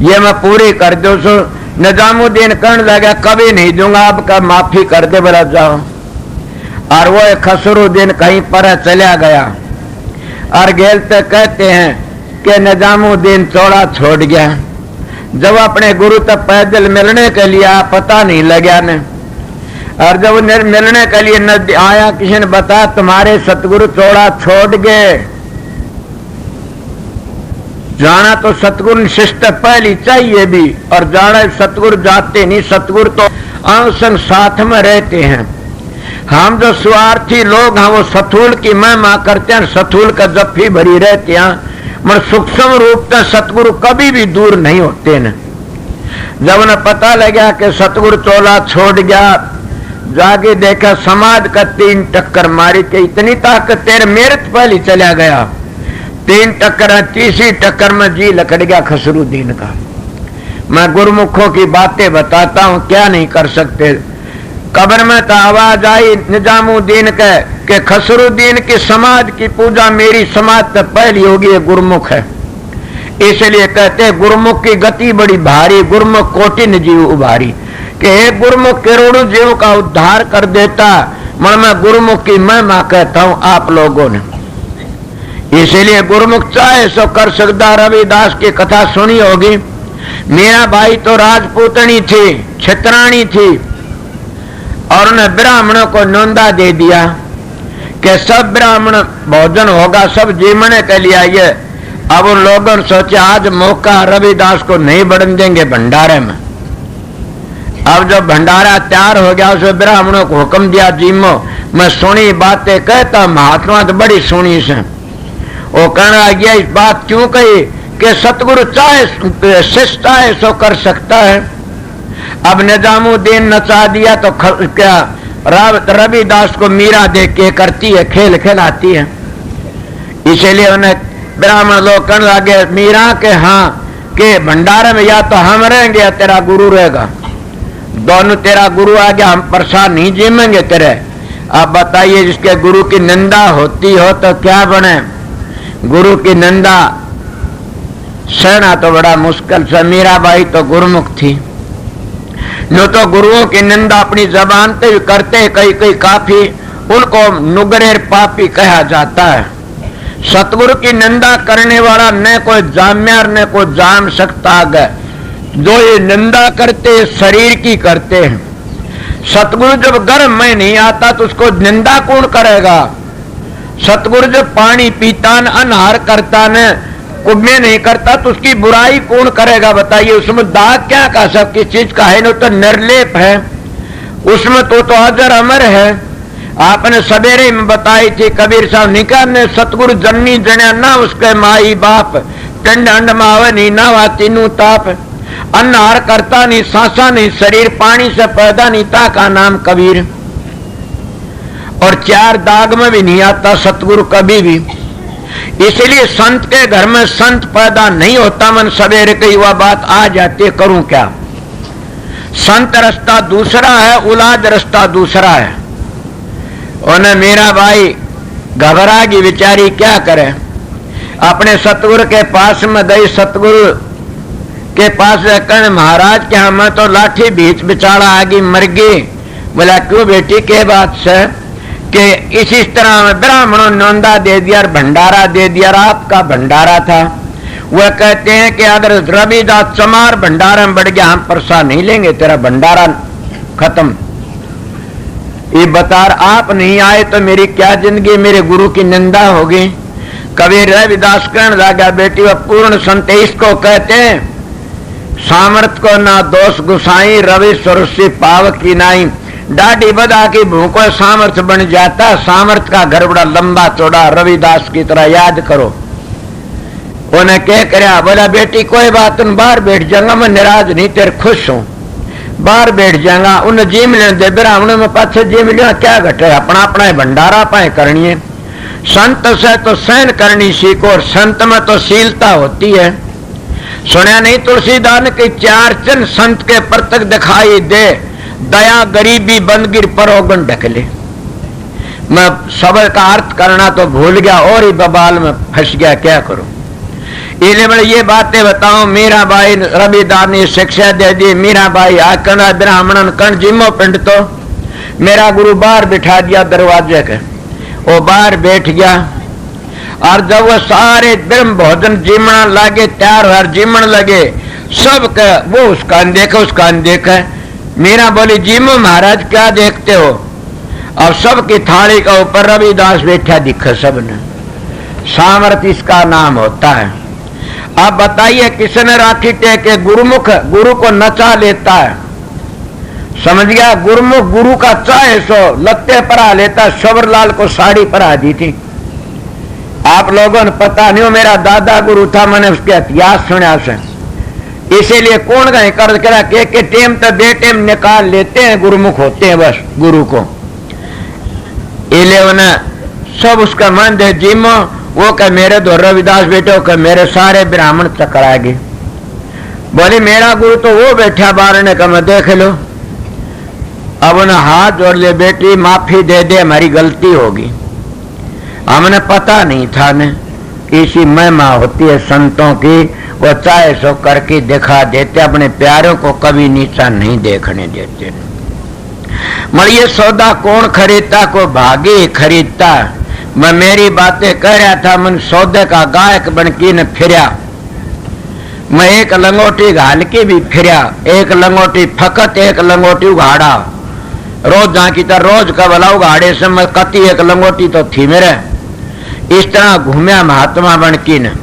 ये मैं पूरी कर दो। सो निजामुद्दीन कहने लगा कभी नहीं दूंगा, आपका माफी कर दे बोला जाओ। और वो खसरुद्दीन कहीं पर चला गया और गेलते कहते हैं कि निजामुद्दीन चौड़ा छोड़ गया। जब अपने गुरु तक पैदल मिलने के लिए पता नहीं लगा ने, और जब मिलने के लिए आया, किसी ने बताया तुम्हारे सतगुरु चौड़ा छोड़ गए। जाना तो सतगुरु शिष्ट पहली चाहिए भी, और जाना सतगुरु जाते नहीं। सतगुरु तो अंग साथ में रहते हैं। हम जो स्वार्थी लोग हैं वो सतुल की महिमा करते हैं, सतुल का जफ्फी भरी रहते हैं, मगर सूक्ष्म रूप से सतगुरु कभी भी दूर नहीं होते न। जब उन्हें पता लगा कि सतगुरु चोला छोड़ गया, जाके देखा समाज का 3 टक्कर मारी के इतनी ताकत तेरे मेरे पहले चला गया। 3 टक्कर, तीसरी टक्कर में जी लकड़ गया खसरुद्दीन का। मैं गुरुमुखों की बातें बताता हूँ, क्या नहीं कर सकते। कब्र में तो आवाज आई निजामुद्दीन के खसरुद्दीन की समाज की पूजा मेरी समाज से पहली होगी, ये गुरुमुख है। इसलिए कहते हैं गुरुमुख की गति बड़ी भारी, गुरुमुख कोटिन जीव उभारी। कि हे गुरुमुख करोड़ों जीव का उद्धार कर देता, मैं गुरुमुख की महिमा कहता हूँ आप लोगों ने। इसलिए गुरुमुख चाहे सो कर सकता। रविदास की कथा सुनी होगी। मेरा भाई तो राजपूतनी थी, क्षेत्राणी थी, और उन्हें ब्राह्मणों को नोंदा दे दिया कि सब ब्राह्मण भोजन होगा, सब जीवने के लिए आइए। अब उन लोगों ने सोचा आज मौका, रविदास को नहीं बढ़न देंगे भंडारे में। अब जब भंडारा तैयार हो गया, उसे ब्राह्मणों को हुक्म दिया जीमो। मैं सुनी बातें कहता, महात्मा तो बड़ी सुनी से। वो कहना गया इस बात क्यों कही कि सतगुरु चाहे शिष्य चाहे सो कर सकता है। अब निजामुद्दीन नचा दिया तो क्या रविदास को मीरा देख के करती है, खेल खिलाती है। इसलिए उन्हें ब्राह्मण लोग कहने लगे मीरा के हाँ के भंडारे में या तो हम रहेंगे या तेरा गुरु रहेगा। दोनों तेरा गुरु आ गया, हम प्रसाद नहीं जीमेंगे तेरे। अब बताइए जिसके गुरु की निंदा होती हो तो क्या बने। गुरु की निंदा सहना तो बड़ा मुश्किल से। मीरा बाई तो गुरुमुख थी, न तो गुरुओं की निंदा अपनी जबान पे करते, कई कई काफी उनको नुगरेर पापी कहा जाता है। सतगुरु की निंदा करने वाला न कोई जाम्यार न कोई जाम सकता आगे। जो ये निंदा करते शरीर की करते हैं। सतगुरु जब गर्म में नहीं आता तो उसको निंदा कौन करेगा। सतगुरु जब पानी पीता न अनहार करता न कुम्मे नहीं करता तो उसकी बुराई कौन करेगा। बताइए उसमें दाग क्या का सब किस चीज का है, न तो निर्लेप है उसमें, तो अजर अमर है। आपने सवेरे में बताई थी कबीर साहब निकाल ने सतगुरु जन्नी जण्या ना उसके माई बाप, टंड अंड मावे नहीं ना वा तीनू ताप, अनहार करता नहीं सांसा नहीं शरीर, पानी से पैदा नहीं ता का नाम कबीर। और 4 दाग में भी नहीं आता सतगुरु कभी भी। इसलिए संत के घर में संत पैदा नहीं होता। मन सवेरे कई वह बात आ जाती, करूं क्या। संत रास्ता दूसरा है, औलाद रास्ता दूसरा है। उन्हें मेरा भाई घबरा की बेचारी क्या करे। अपने सतगुरु के पास में गई, सतगुरु के पास कहने महाराज के हमें तो लाठी बीच बिचारा आगे मर गई। बोला क्यों बेटी के बात से कि इसी तरह ब्राह्मणों ने नोंदा दे दिया, भंडारा दे दिया, आपका भंडारा था। वह कहते हैं कि अगर रविदास चमार भंडारा में बढ़ गया हम प्रसाद नहीं लेंगे, तेरा भंडारा खत्म। ये बता आप नहीं आए तो मेरी क्या जिंदगी, मेरे गुरु की निंदा होगी। कबीर रविदास कहने लगा बेटी वह पूर्ण संत इसको कहते हैं सामर्थ को ना दोष गुसाई, रवि सरुषि पाव की नाई। डाढ़ी बदा की भूखो सामर्थ्य बन जाता। सामर्थ्य का घर बड़ा लंबा चौड़ा, रविदास की तरह याद करो। उन्हें क्या करया, बोला बेटी कोई बात नहीं, बाहर बैठ जाऊंगा, मैं नाराज नहीं, तेरे खुश हूं, बाहर बैठ जाऊंगा। उन्हें जिम लेने दे, ब्राह्मण में पाछे जिम लिया, क्या घटे, अपना अपना भंडारा पाए करनी है। संत से तो सहन करनी सीखो, और संत में तो शीलता होती है। सुना नहीं तुलसीदास की चार चंद संत के प्रत्यक्ष दिखाई दे, दया गरीबी बंदगिर परोगन ढकले। मैं शब्द का अर्थ करना तो भूल गया और ही बबाल में फंस गया, क्या करूं। इसलिए मैं ये बातें बताऊं, मीरा बाई रविदास ने शिक्षा दे दी। मीरा बाई आकना ब्राह्मणन कण जिमो पिंड, तो मेरा गुरु बाहर बिठा दिया दरवाजे के, वो बाहर बैठ गया। और जब वो सारे ब्रह्म भोजन जिमना लगे, तैयार हर जिमन लगे, सब के वो उसका देखा, उसका देखा। मीरा बोली, जिमो महाराज क्या देखते हो। और सबकी थाली के ऊपर रविदास बैठा दिखे सबने। सामर्थ्य इसका नाम होता है। अब बताइए किसने राखी टेके, गुरुमुख गुरु को नचा लेता है, समझ गया। गुरुमुख गुरु का चाहे सो लत्ते परा लेता। शबरलाल को साड़ी परा दी थी, आप लोगों ने पता नहीं हो, मेरा दादा गुरु था, मैंने उसके इतिहास सुना से। इसीलिए कौन गए कर के टेम तो दे टेम निकाल लेते हैं, गुरुमुख होते हैं बस गुरु को। इसलिए उन्हें सब उसका मन दे जिमो, वो कह मेरे दो रविदास बेटे कह मेरे सारे ब्राह्मण चकराएगी। बोले मेरा गुरु तो वो बैठा बाहर ने, कहा मैं देख लो। अब उन्हें हाथ जोड़ ले, बेटी माफी दे दे, हमारी गलती होगी, हमने पता नहीं था ने। इसी महिमा होती है संतों की, वो चाहे सो करके दिखा देते, अपने प्यारों को कभी नीचा नहीं देखने देते। मगर ये सौदा कौन खरीदता, को भागी खरीदता। मैं मेरी बातें कह रहा था, मन सौदे का गायक बन के न फिरया। मैं एक लंगोटी घाल के भी फिरया, एक लंगोटी फकत, एक लंगोटी उघाड़ा। रोज जाकी तो रोज का भला उघाड़े से मैं कति एक लंगोटी तो थी मेरे। इस तरह घूमया महात्मा बन की न।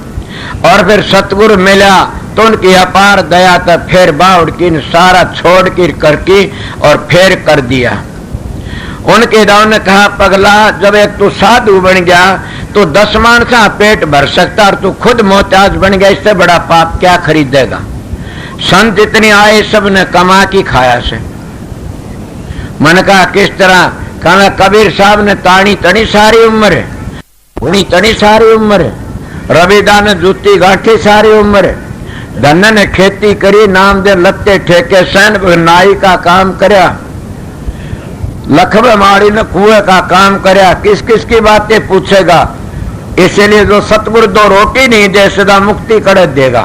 और फिर सतगुरु मिला तो उनकी अपार दया, तो फिर बाउड़ की सारा छोड़ कर करके और फिर कर दिया। उनके दाव ने कहा, पगला जब एक तू साधु बन गया तो 10 मान का पेट भर सकता, और तू खुद मोहताज बन गया, इससे बड़ा पाप क्या खरीदेगा। संत जितने आए सब ने कमा की खाया से। मन कहा किस तरह, कहना कबीर साहब ने तानी तनी सारी उम्र है, उनी तनी सारी उम्र है। रविदास ने जूती गांठी सारी उम्र है। धन ने खेती करी, नाम दे लत्ते ठेके, सैन नाई का काम करया, लखवे माड़ी ने कुएं का काम करया। किस किस की बातें पूछेगा। इसलिए जो सतगुरु दो रोटी नहीं दे सदा मुक्ति कर देगा।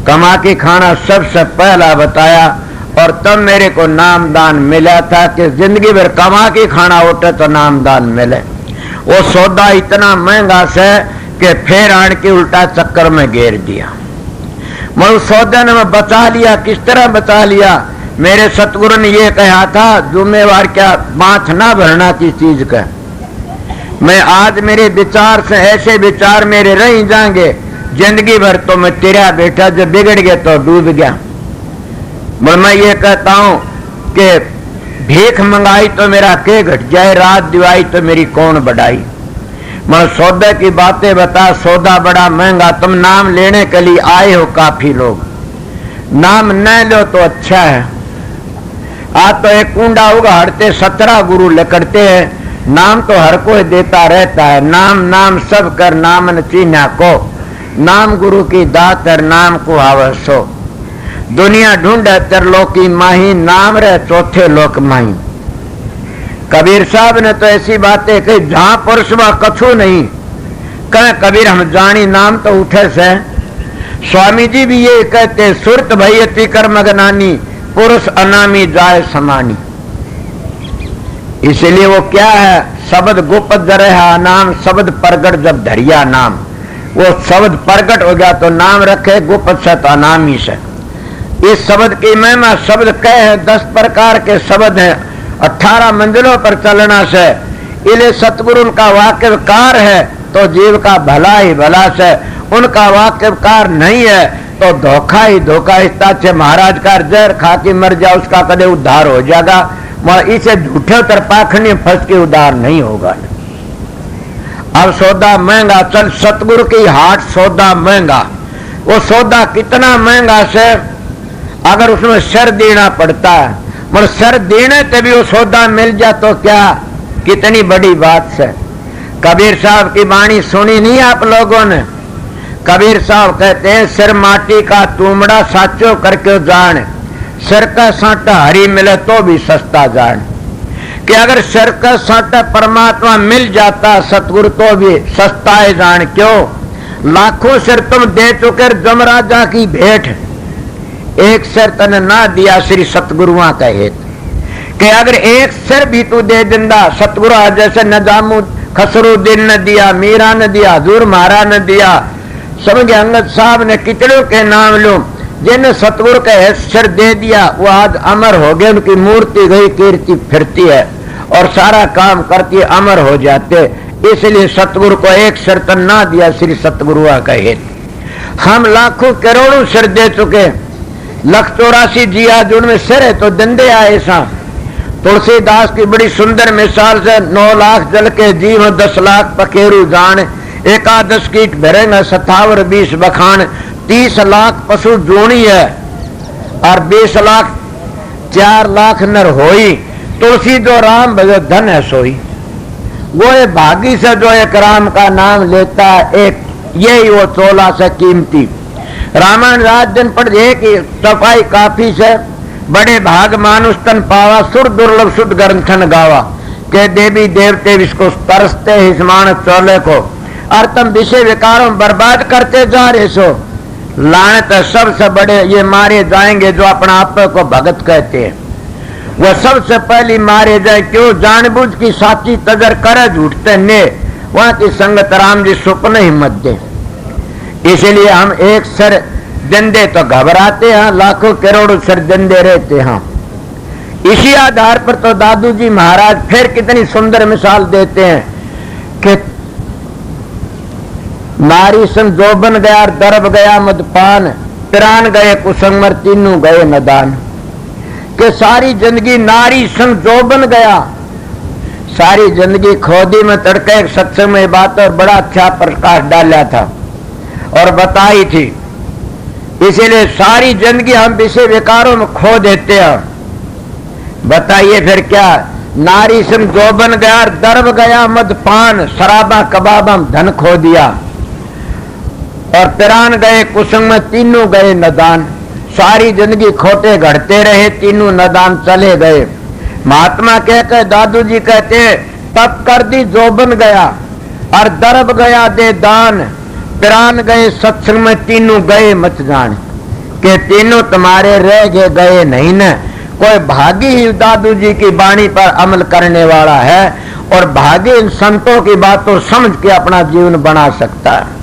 कमा के खाना सबसे पहला बताया, और तब मेरे को नामदान मिला था कि जिंदगी भर कमा के खाना होता तो नामदान मिले। वो सौदा इतना महंगा से कि फिर आन के उल्टा चक्कर में घेर दिया। मैं उस सौदे ने मैं बचा लिया। किस तरह बचा लिया, मेरे सतगुरु ने ये कहा था, जुम्मेवार क्या बाँच ना भरना की चीज का। मैं आज मेरे विचार से ऐसे विचार मेरे रह जाएंगे जिंदगी भर, तो मैं तेरा बेटा जब बिगड़ गया तो डूब गया। मैं ये कहता हूं कि भीख मंगाई तो मेरा के घट जाए, रात दिवाई तो मेरी कौन बढ़ाई। मैं सौदे की बातें बता, सौदा बड़ा महंगा। तुम नाम लेने के लिए आए हो काफी लोग, नाम न लो तो अच्छा है। आज तो एक कुंडा उगाड़ते 17 गुरु लकड़ते हैं। नाम तो हर कोई देता रहता है, नाम नाम सब कर नामन चीन्हा को। नाम गुरु की दात है, नाम को आवसो। दुनिया ढूंढे त्रिलोकी माही, नाम रहे चौथे लोक माही। कबीर साहब ने तो ऐसी बातें कही, जहां पुरुष वहां कछु नहीं। कह कबीर हम जानी नाम तो उठे से। स्वामी जी भी ये कहते, सुरत भयती कर्म गनानी, पुरुष अनामी जाय समानी। इसलिए वो क्या है, शब्द गुप्त जरहा नाम, शब्द प्रगट जब धरिया नाम। वो शब्द प्रगट हो गया तो नाम रखे, गुप्त से तो अनामी से। इस शब्द की महिमा, शब्द कह है 10 प्रकार के शब्द हैं, 18 मंजिलों पर चलना से। इले सतगुरु उनका वाक्यकार है तो जीव का भला ही भला से, उनका वाक्यकार नहीं है तो धोखा ही धोखा। इस महाराज का जहर खा के मर जाए, उसका कदे उद्धार हो जाएगा, मगर इसे झूठे तर पाखंडी फंस के उद्धार नहीं होगा। अब सौदा महंगा, चल सतगुरु की हाट सौदा महंगा। वो सौदा कितना महंगा से अगर उसमें सर देना पड़ता है, मगर सर देने से भी वो सौदा मिल जाए तो क्या कितनी बड़ी बात है। कबीर साहब की वाणी सुनी नहीं आप लोगों ने? कबीर साहब कहते हैं सिर माटी का तुमड़ा साचो करके जान, सिर का साटा हरी मिले तो भी सस्ता जान। कि अगर सिर का साटा परमात्मा मिल जाता सतगुरु तो भी सस्ता है जान। क्यों? लाखों सिर तुम दे चुके जमराजा की भेंट, एक सिर तने ना दिया श्री सतगुरुआ कहे कि अगर एक सिर भी तू दे दिंदा सतगुरु जैसे नजामु खसरुद्दीन ने दिया, मीरा ने दिया, हजूर महाराज ने दिया, समझ अंगद साहब ने कितनों के नाम लो, जिन्हें सतगुरु का सिर दे दिया वो आज अमर हो गए, उनकी मूर्ति गई कीर्ति फिरती है और सारा काम करती अमर हो जाते। इसलिए सतगुरु को एक सिर तन ना दिया श्री सतगुरुआ कहे। हम लाखों करोड़ों सिर दे चुके, 184 जिया जिनमें सिर है तो दंदे आए सा। तुलसीदास की बड़ी सुंदर मिसाल से 9 लाख जल के जीव 10 लाख पखेरु जान, एकादश कीट भरेंगे 27 20 बखान, 30 लाख पशु जोड़ी है और 20 लाख 4 लाख नर होई, तुलसी जो राम भजो धन है सोई। वो ये भागी से जो एक राम का नाम लेता है, एक यही वो 14 से कीमती। रामायण रात दिन पढ़ एक सफाई काफी से बड़े भाग मानुष तन पावा, सुर दुर्लभ शुद्ध ग्रंथन गावा, के देवी देवते इसको तरसते इस मानस चौले को, और तुम विषय विकारों बर्बाद करते जा रहे सो। लानत सबसे बड़े ये मारे जाएंगे जो अपना आप को भगत कहते हैं, वह सबसे पहली मारे जाए। क्यों? जानबूझ की साची तजर करे झूठते ने, वहां की संगत राम जी सुपने ही मत दे। इसलिए हम एक सर दंदे तो घबराते हैं, लाखों करोड़ों सर दंदे रहते हैं। इसी आधार पर तो दादू जी महाराज फिर कितनी सुंदर मिसाल देते हैं कि नारी संग जो बन गया दरब गया मदपान, पिरान गए कुसंगमर तीनों गए नदान। कि सारी जिंदगी नारी संग जो बन गया, सारी जिंदगी खोदी में तड़के एक सत्संग में बात और बड़ा अच्छा प्रकाश डाला था और बताई थी। इसीलिए सारी जिंदगी हम विषय विकारों में खो देते हैं। बताइए फिर क्या? नारी संग जो बन गया दरब गया मदपान, शराबा कबाबा धन खो दिया, और पिरान गए कुसंग में तीनों गए नदान। सारी जिंदगी खोटे घड़ते रहे, तीनों नदान चले गए। महात्मा कहकर दादू जी कहते तब कर दी जो बन गया और दरब गया दे दान, पिरान गए सत्संग में तीनों गए मत जान। के तीनों तुम्हारे रह गए नहीं न। कोई भागी ही दादू जी की वाणी पर अमल करने वाला है और भागी इन संतों की बातों समझ के अपना जीवन बना सकता है।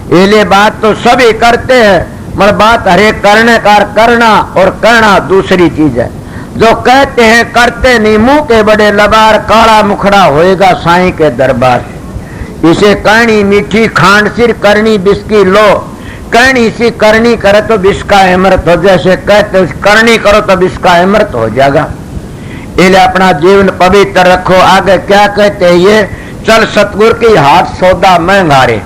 इसलिए बात तो सभी करते हैं, मगर बात हरेक करने का करना और करना दूसरी चीज है। जो कहते हैं करते नहीं, मुंह के बड़े लबार, काला मुखड़ा होएगा साईं के दरबार। इसे करनी मीठी खांड सिर करनी बिस्की लो, करनी सी करनी करे तो विष का अमृत हो, जैसे कहते करनी करो तो विष का अमृत हो जाएगा। इसलिए अपना जीवन पवित्र रखो। आगे क्या कहते हैं ये? चल सतगुरु की हाथ सौदा महंगा रे,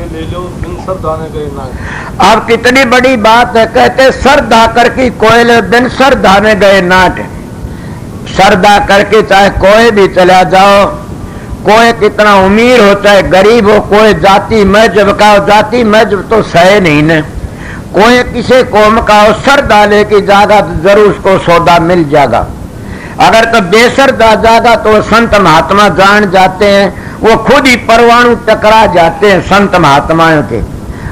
ले लो बिन सर धाने गए नाट। अब कितनी बड़ी बात है। कहते सर धाकर की कोयले बिन सर धाने गए नाट। सर धा करके चाहे कोई भी चला जाओ, कोई कितना अमीर हो चाहे गरीब हो, कोई जाति मजहब का हो, जाति मजहब तो सहे नहीं न, कोई किसी कौम का हो, सर डाले की जागा तो जरूर उसको सौदा मिल जाएगा। अगर तो बेसर जागा तो संत महात्मा जान जाते हैं, वो खुद ही परमाणु टकरा जाते हैं संत महात्माओं के,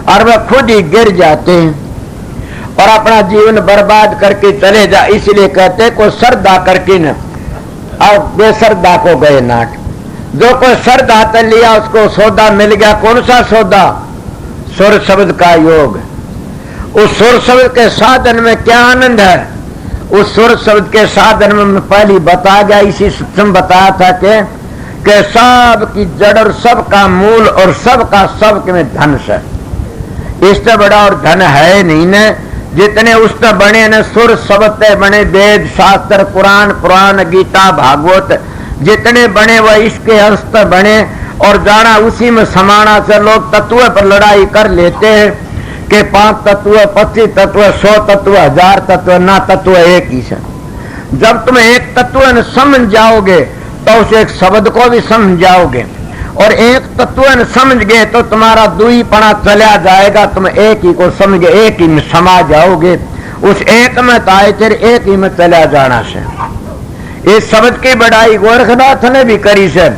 और वह खुद ही गिर जाते हैं और अपना जीवन बर्बाद करके चले जा। इसलिए कहते को सरदा करके न और बेसरदा को गए नाट। जो कोई सरदा तो लिया उसको सौदा मिल गया। कौन सा सौदा? सुर शब्द का योग। उस सुर शब्द के साधन में क्या आनंद है? उस सुर शब्द के साधन में मैं पहले बता गया, इसी सत्संग बताया था कि सब की जड़ और सबका मूल और सबका सब में धन से, इससे बड़ा और धन है नहीं न। जितने उससे बने न सुर शब्द बने, वेद शास्त्र पुराण पुराण गीता भागवत जितने बने वह इसके अंश पर बने और जाना उसी में समाना से लोग तत्व पर लड़ाई कर लेते हैं कि 5 तत्व, 25 तत्व, 100 तत्व, 1000 तत्व, ना तत्व एक ही है। जब तुम एक तत्व न समझ जाओगे तो उस एक शब्द को भी समझ जाओगे, और एक तत्व न समझ गए तो तुम्हारा दुईपना चला जाएगा, तुम एक ही को समझ गए, एक ही में समा जाओगे। उस एक में ताए फिर एक ही में चला जाना से। इस शब्द की बढ़ाई गोरखनाथ ने भी करी से,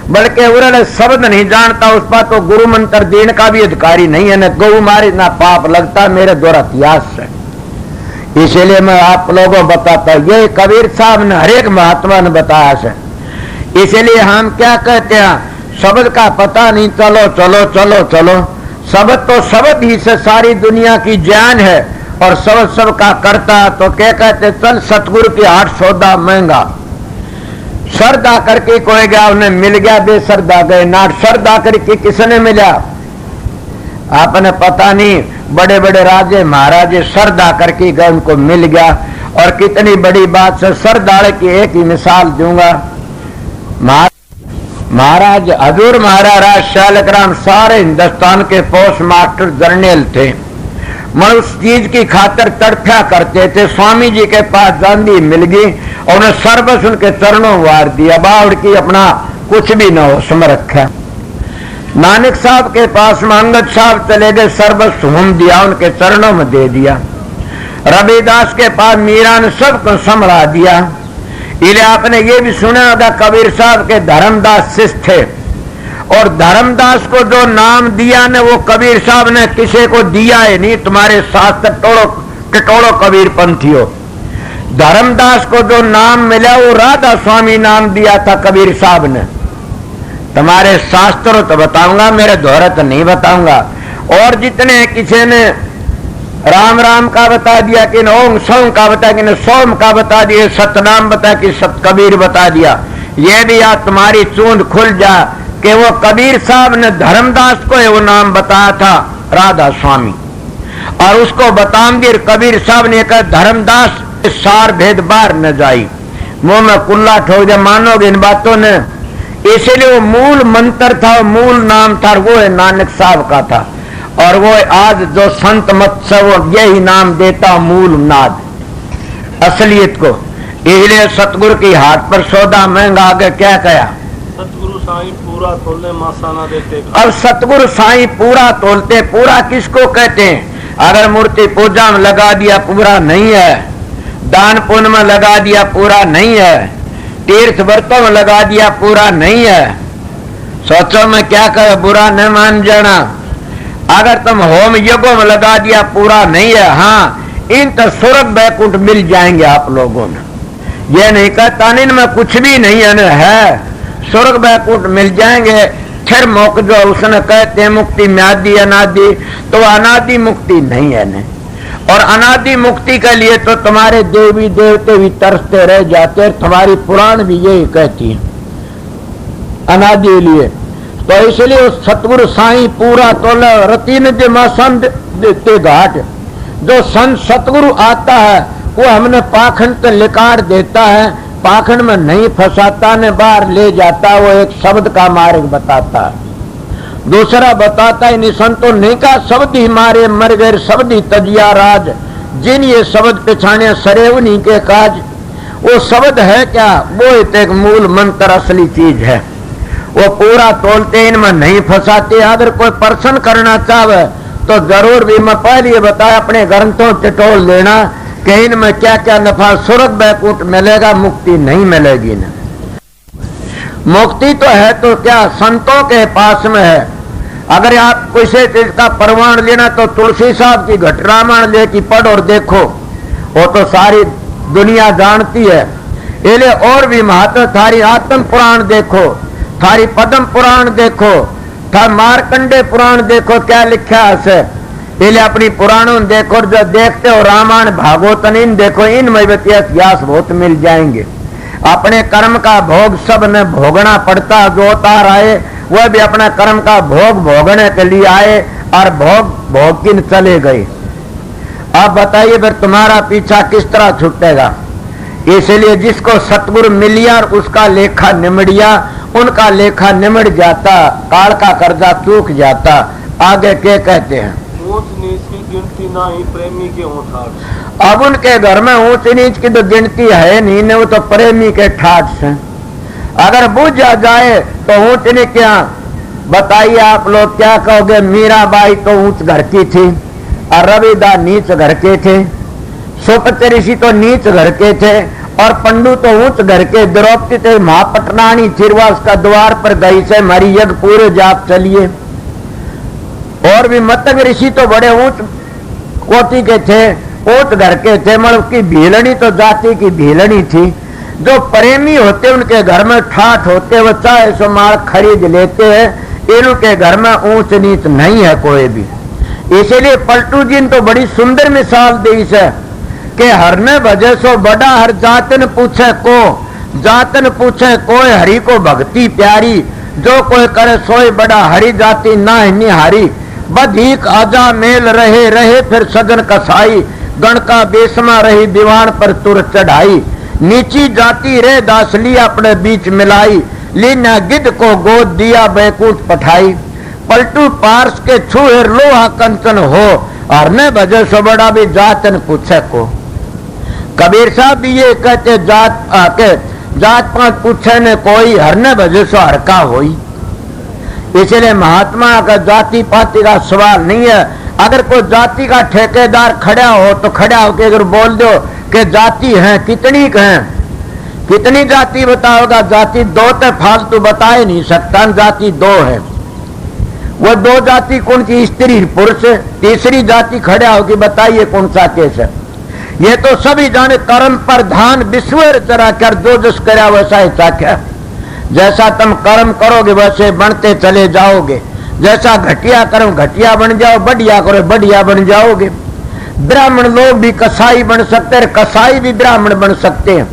बल्कि उन्होंने शब्द नहीं जानता उस पर तो गुरु मंत्र देने का भी अधिकारी नहीं है, न गौ मारी ना पाप लगता मेरे द्वारा इतिहास से। इसलिए मैं आप लोगों को बताता हूं, ये कबीर साहब ने हरेक महात्मा ने बताया से। इसलिए हम क्या कहते हैं, शब्द का पता नहीं, चलो चलो चलो चलो। शब्द तो शब्द ही से सारी दुनिया की जान है, और शब्द सबका करता। तो क्या कहते, चल सतगुरु की हाट सौदा महंगा। श्रद्धा करके कोई गया, उन्हें मिल गया, बेश्रद्धा गए नाट। श्रद्धा करके किसने मिला आपने पता नहीं, बड़े बड़े राजे महाराजे श्रद्धा करके गए, उनको मिल गया। और कितनी बड़ी बात से श्रद्धालु की एक ही मिसाल दूंगा। महाराज हजूर महाराज शालग्राम सारे हिंदुस्तान के पोस्ट मास्टर जनरल थे। मैं उस चीज की खातर तड़फा करते थे। स्वामी जी के पास गांधी मिल गई और उन्हें सर्वस्व उनके चरणों वार दिया, बावड़ की अपना कुछ भी न हो सम रखा। नानक साहब के पास में अंगद साहब चले गए, सर्वस्व होम दिया, उनके चरणों में दे दिया। रविदास के पास मीरा ने सबको संभला दिया। इसलिए आपने ये भी सुना होगा, कबीर साहब के धर्मदास शिष्य थे, और धर्मदास को जो नाम दिया ने वो कबीर साहब ने किसी को दिया है नहीं। तुम्हारे शास्त्र टटोड़ो कबीर पंथियों, धर्मदास को जो नाम मिला वो राधा स्वामी नाम दिया था कबीर साहब ने। तुम्हारे शास्त्रों तो बताऊंगा, मेरे दोहरे तो नहीं बताऊंगा। और जितने किसी ने राम राम का बता दिया, कि ओम सोम का बता, कि सोम का बता दिया, सतनाम बता, कि सत कबीर बता दिया। ये भी आज तुम्हारी चूंद खुल जा कि वो कबीर साहब ने धर्मदास को वो नाम बताया था राधा स्वामी, और उसको बताम दिया कबीर साहब ने कहा धर्मदास सार भेद बार न जाई। मुंह में कुल्ला ठोक दे, मानोगे इन बातों ने। इसीलिए वो मूल मंत्र था, मूल नाम था, वो है नानक साहब का था। और वो आज जो संत मत से वो यही नाम देता मूल नाद असलियत को। इसलिए सतगुरु की हाट पर सौदा महंगा। आगे क्या कहा, सतगुरु साईं पूरा तोलने मासाना देते। अब सतगुरु साईं पूरा तोलते, पूरा किसको कहते हैं? अगर मूर्ति पूजा में लगा दिया पूरा नहीं है, दान पुण्य में लगा दिया पूरा नहीं है, तीर्थ व्रतों में लगा दिया पूरा नहीं है। सोचो में क्या करे, बुरा न मान जाना। अगर तुम होम यज्ञों में लगा दिया पूरा नहीं है, हाँ इन तो स्वर्ग बैकुंठ मिल जाएंगे आप लोगों ने। ये नहीं कहता इनमें कुछ भी नहीं है, स्वर्ग बैकुंठ मिल जाएंगे। फिर मौक जो उसने कहते हैं मुक्ति म्यादी अनादि, तो अनादि मुक्ति नहीं है ने। और अनादि मुक्ति के लिए तो तुम्हारे देवी देवते भी तरसते रह जाते। तुम्हारी पुराण भी यही कहती है अनादि लिए। तो इसलिए सतगुरु साईं पूरा तोले रतीन जे संत देते घाट। जो संत सतगुरु आता है वो हमने पाखंड तो लिकार देता है, पाखंड में नहीं फंसाता ने बाहर ले जाता। वो एक शब्द का मार्ग बताता है, दूसरा बताता है संतों ने का शब्द ही मारे मर गए, शब्द ही तजिया राज, जिन ये शब्द पिछाने सरेवनी के काज। वो शब्द है क्या? वो एक मूल मंत्र असली चीज है। वो पूरा तोलते, इनमें नहीं फंसाते। अगर कोई प्रश्न करना चाहे तो जरूर भी मैं पहले बताया अपने ग्रंथों से टोल लेना कि इनमें क्या क्या नफा। स्वर्ग बैकुंठ मिलेगा, मुक्ति नहीं मिलेगी ना। मुक्ति तो है तो क्या संतों के पास में है। अगर आप किसी चीज का प्रमाण लेना तो तुलसी साहब की घट रामायण ले की पढ़ और देखो, वो तो सारी दुनिया जानती है। इसलिए और भी महत्व, थारी आत्म पुराण देखो, थारी पद्म पुराण देखो, था मार्कंडे पुराण देखो, क्या लिखा है। इसलिए अपनी पुराणों देखो, जो देखते हो रामायण भागवत इन देखो, इनमें इतिहास बहुत मिल जाएंगे। अपने कर्म का भोग सब ने भोगना पड़ता। जो उतार आए वह भी अपना कर्म का भोग भोगने के लिए आए और भोग किन चले गए। अब बताइए फिर तुम्हारा पीछा किस तरह छूटेगा? इसलिए जिसको सतगुरु मिलिया और उसका लेखा निमड़िया, उनका लेखा निमड़ जाता, काल का कर्जा चूक जाता। आगे क्या कहते हैं? ऊंच नीच की गिनती ना ही प्रेमी के हों ठाठ। अब उनके घर में ऊंच नीच की तो गिनती है नहीं न, वो तो प्रेमी के ठाठ से। अगर बुझा जाए तो ऊंच नीच क्या बताइए आप लोग क्या कहोगे? मीराबाई तो ऊंच घर की थी और रविदास नीच घर के थे, सोपत ऋषि तो नीच घर के थे और पंडू तो ऊंच घर के। द्रौपदी तो महापटनानी थिरवा उसका द्वार पर गई से हमारी यज्ञ पूरे जाप चलिए। और भी मतंग ऋषि तो बड़े ऊंच कोटि के थे, ऊंच घर के थे, मगर उसकी भीलनी तो जाति की भीलनी थी। जो प्रेमी होते उनके घर में ठाठ होते, वो चाहे सो माल खरीद लेते हैं। इनके घर में ऊंच नीच नहीं है कोई भी। इसलिए पलटू जी ने तो बड़ी सुंदर मिसाल दी है कि हरने भजे सो बड़ा हर जातन पूछे को, जातन पूछे कोई हरि को भक्ति प्यारी। जो कोई करे सोई बड़ा हरि जाति ना ही हारी। बधीक आजा मेल रहे रहे फिर सजन कसाई, गण का बेसमा रही दीवान पर तुर चढ़ाई। नीची जाति रे दासली अपने बीच मिलाई, लीना गिद्ध को गोद दिया बैकुंठ पठाई। पलटू पार्स के छुए लोहा कंचन हो, हरने भजे सो बड़ा भी जातन पूछे को। कबीर साहब भी ये कहते जात आके जात पात पूछे ने कोई, हरने भजे सो हर का होई। इसलिए महात्मा का जाति पाति का सवाल नहीं है। अगर कोई जाति का ठेकेदार खड़ा हो तो खड़ा होकर अगर बोल दो कि जाति है कितनी है, कितनी जाति बताओगा? जाति दो तो फालतू बता ही नहीं सकता, जाति दो है। वो दो जाति कौन सी? स्त्री पुरुष। तीसरी जाति खड़ा होगी बताइए कौन सा केस है? ये तो सभी जाने कर्म पर ध्यान विश्वर चरा कर जो जस करा वैसा ही चाख्या। जैसा तुम कर्म करोगे वैसे बनते चले जाओगे। जैसा घटिया कर्म घटिया बन जाओ, बढ़िया करो बढ़िया बन जाओगे। ब्राह्मण लोग भी कसाई बन सकते हैं, कसाई भी ब्राह्मण बन सकते हैं।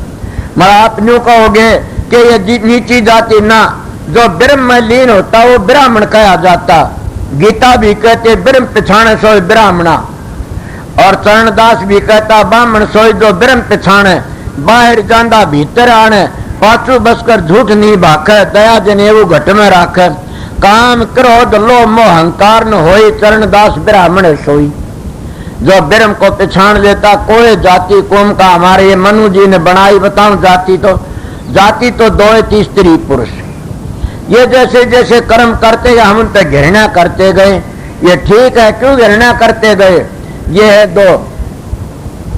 मगर आप यूं कहोगे कि ये नीची जाति ना, जो ब्रह्म में लीन होता वो ब्राह्मण कहा जाता। गीता भी कहते ब्रह्म पिछाणे सोई ब्राह्मणा, और चरणदास भी कहता ब्राह्मण सोई जो ब्रह्म पिछाणे। बाहर जांदा भीतर आने, पाछू बसकर झूठ नहीं भाखे, दया जन एवं घट में राखे। काम क्रोध लोभ मोह अहंकार न होई, चरणदास ब्राह्मण सोई। जो ब्रह्म को पहचान लेता, कोई जाति कौम का हमारे ये मनु जी ने बनाई बताऊं जाति तो दो थी, स्त्री पुरुष। ये जैसे जैसे कर्म करते गए हम उन पर घृणा करते गए। ये ठीक है, क्यों घृणा करते गए? ये है दो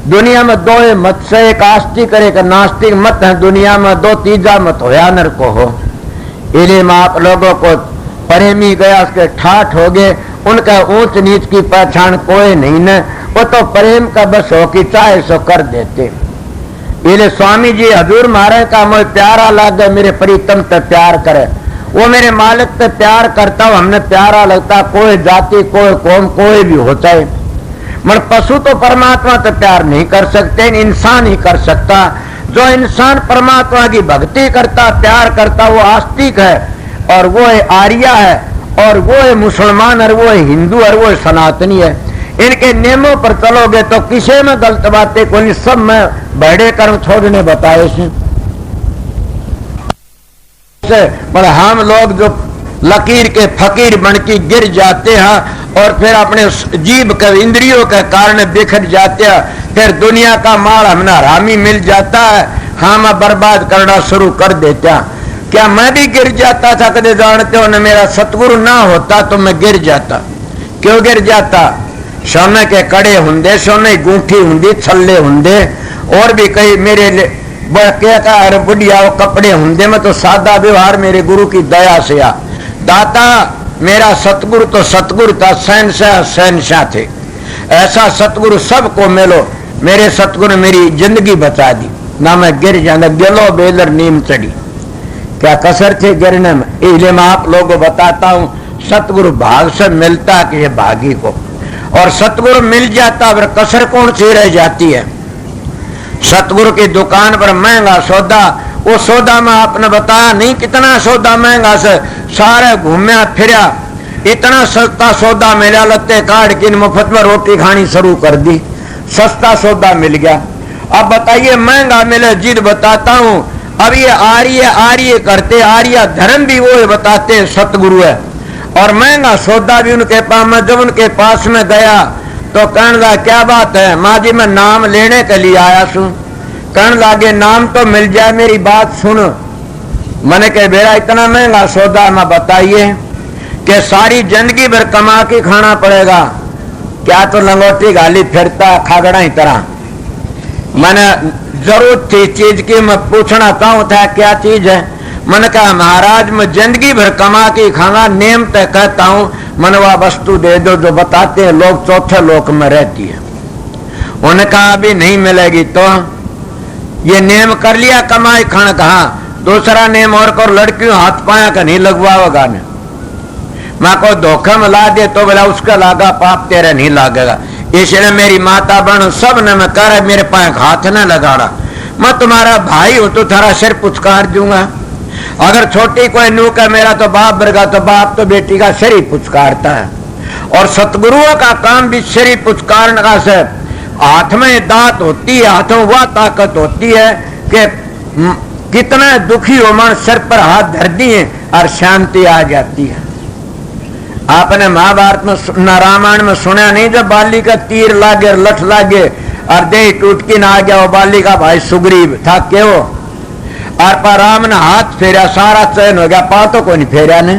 दुनिया में दो मत से, एक आस्तिक और एक नास्तिक मत है दुनिया में। दो तीजा मत होया नर को हो। इन्हीं में आप लोगों को प्रेमी गया उसके ठाठ हो गए। उनका ऊंच नीच की पहचान कोई नहीं न, वो तो प्रेम का बस हो कि चाहे सो कर देते। इसलिए स्वामी जी हजूर महाराज का मुझे प्यारा लगे, मेरे प्रीतम से प्यार करे। वो मेरे मालिक से प्यार करता हूँ, हमने प्यारा लगता। कोई जाति कोई कौम कोई भी होता है, मगर पशु तो परमात्मा तो प्यार नहीं कर सकते, इंसान ही कर सकता। जो इंसान परमात्मा की भक्ति करता प्यार करता वो आस्तिक है, और वो है आर्या है, और वो है मुसलमान, और वो है हिंदू, और वो है सनातनी है। इनके नियमों पर चलोगे तो किसी में गलत बातें कोई, सब में बड़े कर्म छोड़ने बताए से। पर हम लोग जो लकीर के फकीर बन के गिर जाते हैं और फिर अपने जीभ के इंद्रियों के कारण बिखर जाते हैं, फिर दुनिया का माल हमें हरामी मिल जाता है, हम बर्बाद करना शुरू कर देते हैं। क्या मैं भी गिर जाता था? कदे जानते हो न, मेरा सतगुरु ना होता तो मैं गिर जाता। क्यों गिर जाता? सोने के कड़े होंगे, सोने की गूंठी होंगी, छल्ले होंगे, और भी कई मेरे क्या बुढ़िया कपड़े होंगे। मैं तो सादा व्यवहार मेरे गुरु की दया से आ दाता। मेरा सतगुरु तो सतगुरु था, शहनशाह थे। ऐसा सतगुरु सबको मिलो। मेरे सतगुरु मेरी जिंदगी बचा दी ना, मैं गिर जाना गिलो बेलर नीम चढ़ी। क्या कसर थे गिरने में? इसलिए मैं आप लोगों को बताता हूँ, सतगुरु भाग से मिलता कि ये भागी को, और सतगुरु मिल जाता फिर कसर कौन सी रह जाती है? सतगुरु की दुकान पर महंगा सौदा, वो सौदा में आपने बताया नहीं कितना सौदा महंगा से, सारे घूमया फिरा, इतना सस्ता सौदा मिला, लत्ते काट के मुफ्त में रोटी खानी शुरू कर दी। सस्ता सौदा मिल गया, अब बताइए महंगा मिले जिद बताता हूं। अब ये आर्य करते, आर्य धर्म भी वो बताते सतगुरु है, और महंगा सौदा भी उनके पास। मैं जब उनके पास में गया तो कहने लगा क्या बात है माँ जी, मैं नाम लेने के लिए आया सू। कहने लगे नाम तो मिल जाए, मेरी बात सुन। मैंने कहा बेड़ा इतना महंगा सौदा, मैं बताइए कि सारी जिंदगी भर कमा के खाना पड़ेगा क्या? तो लंगोटी गाली फिरता खागड़ा ही तरह। मैंने जरूरत थी चीज की, मैं पूछना चाहूं था क्या चीज है। मैंने कहा महाराज मैं जिंदगी भर कमा के खाना, नेम तय कहता हूं, मन वह वस्तु दे दो जो बताते हैं लोग चौथे लोक में रहती है। उन्होंने कहा अभी नहीं मिलेगी। तो ये नेम कर लिया कमाई खाना, कहा दूसरा नेम और कर, लड़कियों हाथ पाया का नहीं लगवाओगा ने। मैं को धोखा में ला दे तो बोला उसका लागा पाप तेरे नहीं लागेगा। इसलिए मेरी माता बहन सब ने मैं कह रहा मेरे पाए हाथ न लगाड़ा। मैं तुम्हारा भाई हूं तो थारा सिर पुचकार दूंगा। अगर छोटी कोई नू का मेरा तो बाप बरगा, तो बाप तो बेटी का सिर ही पुचकारता है। और सतगुरुओं का काम भी सिर ही पुचकारने का से। हाथ में दांत होती है, हाथों वह ताकत होती है कि कितना दुखी हो मन सिर पर हाथ धर दिए और शांति आ जाती है। आपने महाभारत में रामायण में सुना नहीं, जब बाली का तीर लागे लठ लागे और देह टूट के ना आ गया, वो बाली का भाई सुग्रीव था क्यों? और पर राम ने हाथ फेरा, सारा चयन हो गया, पातों को नहीं फेरा ने।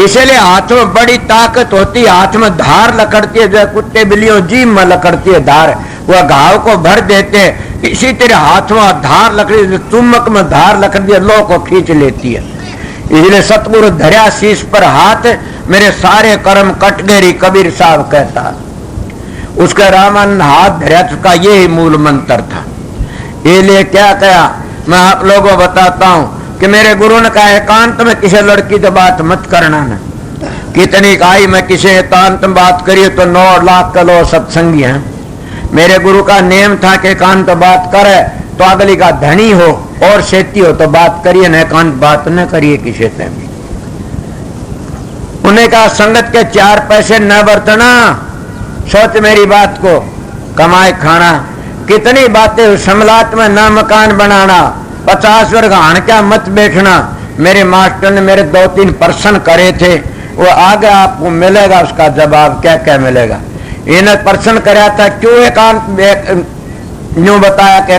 इसलिए हाथों में बड़ी ताकत होती है, हाथ में धार लकड़ती है, जो कुत्ते बिल्लियों जीभ में लकड़ती है धार, वह घाव को भर देते। इसी तरह हाथों में धार लकड़ी, चुम्बक में धार लकड़ती है, लोह को खींच लेती है। इसलिए सतगुरु धर्या शीश पर हाथ, मेरे सारे कर्म कट गए, कबीर साहब कहता। उसका रामन हाथ धर्या, उसका यही मूल मंत्र था। इसलिए क्या कहा मैं आप लोगों को बताता हूं कि मेरे गुरु ने कहा एकांत में किसी लड़की से बात मत करना न। कितनी कही मैं किसी एकांत में बात करिए तो 9 लाख किलो सत्संगी हैं। मेरे गुरु का नेम था कि एकांत बात करे तो अगली का धनी हो और सेती हो तो बात करिए, न एकांत बात न करिए किसी से भी। उन्हें कहा संगत के 4 पैसे न बरतना, सोच मेरी बात को, कमाए खाना। कितनी बातें समलात में न मकान बनाना, 50 वर्ग हान क्या मत बैठना। मेरे मास्टर ने मेरे 2-3 प्रश्न करे थे, वो आगे आपको मिलेगा उसका जवाब क्या क्या मिलेगा। इन्हें प्रश्न कराया था क्यों एकांत यूं बताया कि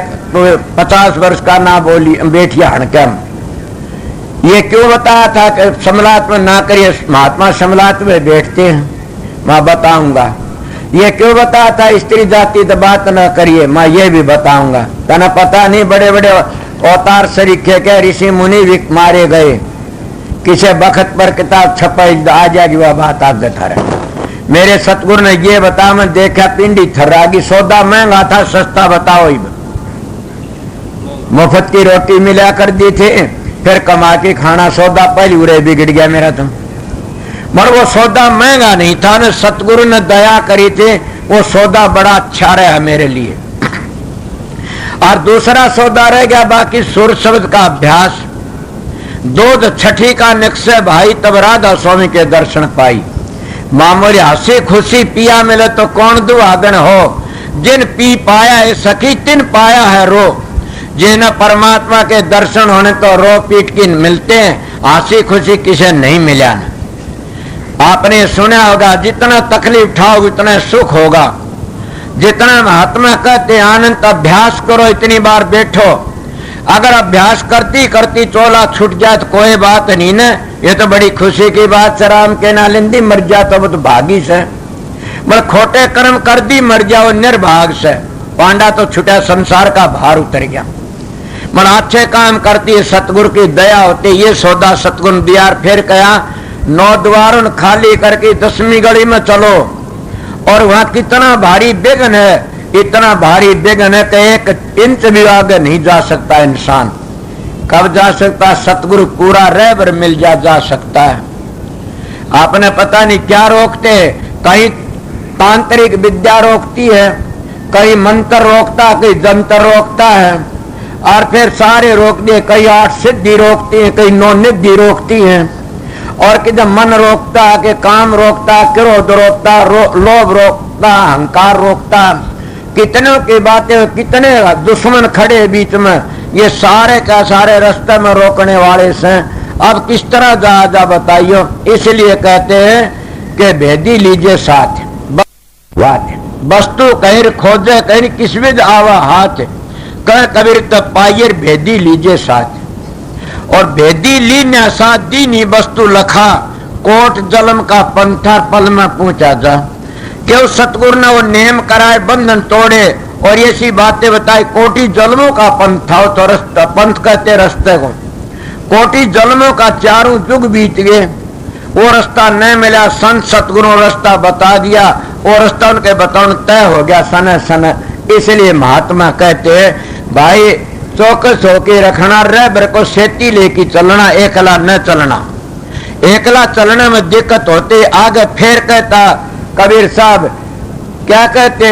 50 वर्ष का ना बोली बैठिया हण क्या, ये क्यों बताया था कि समलात में ना करिए, महात्मा समलात में बैठते हैं, मैं बताऊंगा। ये क्यों बताया था स्त्री जाति तो बात न करिए, मैं ये भी बताऊंगा। तना पता नहीं बड़े बड़े अवतार सरीखे के ऋषि मुनि भी मारे गए, किसी बखत पर किताब छपाई आ जाएगी वह बात आगे था। मेरे सतगुरु ने ये बता, मैं देखा पिंडी थर्रागी, सौदा महंगा था सस्ता बताओ, मुफ्त की रोटी मिला कर दी थी, फिर कमा के खाना, सौदा पहले उड़े बिगड़ गया मेरा। तो मगर वो सौदा महंगा नहीं था ना, सतगुरु ने दया करी थी, वो सौदा बड़ा अच्छा रहा मेरे लिए। और दूसरा सौदा रह गया बाकी सुर शब्द का अभ्यास। 2 छठी का निकसे भाई तब राधा स्वामी के दर्शन पाई। मामूली हंसी खुशी पिया मिले तो कौन दुआगन हो, जिन पी पाया है सखी तिन पाया है रो। जिन्हें परमात्मा के दर्शन होने तो रो पीट की मिलते हैं, हंसी खुशी किसे नहीं मिला। आपने सुना होगा जितना तकलीफ उठाओ उतना सुख होगा। जितना महात्मा कहते आनंद अभ्यास करो, इतनी बार बैठो। अगर अभ्यास करती करती चोला छूट जाए तो कोई बात नहीं न, ये तो बड़ी खुशी की बात है। राम के नालिंदी मर जाए तो वो तो भागी से, मतलब खोटे कर्म कर दी मर जाओ निर्भाग से। पांडा तो छुटा, संसार का भार उतर गया। मन अच्छे काम करती है, सतगुरु की दया होती, ये सौदा सतगुरु दिया। फिर कहा 9 द्वार खाली करके 10वीं गली में चलो, और वहां कितना भारी विघ्न है, इतना भारी विघ्न है कि 1 इंच भी आगे नहीं जा सकता इंसान। कब जा सकता? सतगुरु पूरा रहबर मिल जा सकता है। आपने पता नहीं क्या रोकते, कहीं तांत्रिक विद्या रोकती है, कहीं मंत्र रोकता, कहीं जंतर रोकता है, और फिर सारे रोक दिए। कहीं 8 सिद्धि रोकती है, कहीं 9 निधि रोकती है, और कि जब मन रोकता है, कि काम रोकता, क्रोध रोकता, लोभ रोकता, अहंकार रोकता, कितनों की बातें, कितने दुश्मन खड़े बीच में, ये सारे का सारे रास्ते में रोकने वाले से। अब किस तरह जा बताइयो। इसलिए कहते हैं कि भेदी लीजिए साथ बात, वस्तु कहीं खोजे कहीं किस विध आवा हाथ, कह कबीर तब पाइर भेदी लीजिए साथ। और भेदी लीने साथ दीनी वस्तु लखा, कोट जलम का पंथा पल में पहुंचा जा। क्यों सतगुरु ने वो नेम कराए, बंधन तोड़े और ऐसी बातें बताई। कोटि जन्मों का पंथ था तो रास्ता, पंथ कहते रास्ते को, कोटि जन्मों का चारों युग बीत गए, वो रास्ता नहीं मिला। संत सतगुरु रास्ता बता दिया, वो रास्ता उनके बताने तय हो गया सन सन। इसलिए महात्मा कहते हैं भाई चौकस होके रखना, रह को सेती लेके चलना, एकला न चलना। एकला चलने में दिक्कत होती। आगे फिर कहता कबीर साहब क्या कहते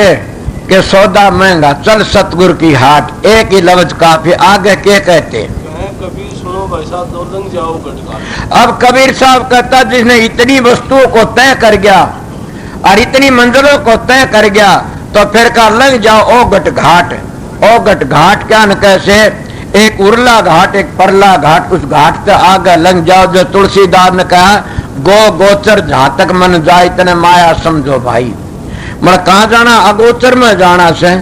कि सौदा महंगा चल सतगुरु की हाट, एक ही लफ्ज काफी। आगे क्या कहते कबीर सुनो भाई साहब दो लंग जाओ गटघाट। अब कबीर साहब कहता जिसने इतनी वस्तुओं को तय कर गया और इतनी मंजिलों को तय कर गया तो फिर का लग जाओ ओ गटघाट। ओ गटघाट क्या न कैसे, एक उरला घाट एक परला घाट, उस घाट से आगे लंग जाओ। जो तुलसीदास ने कहा गो गोचर जहां तक मन जाए इतने माया समझो भाई। मतलब कहाँ जाना, अगोचर में जाना से।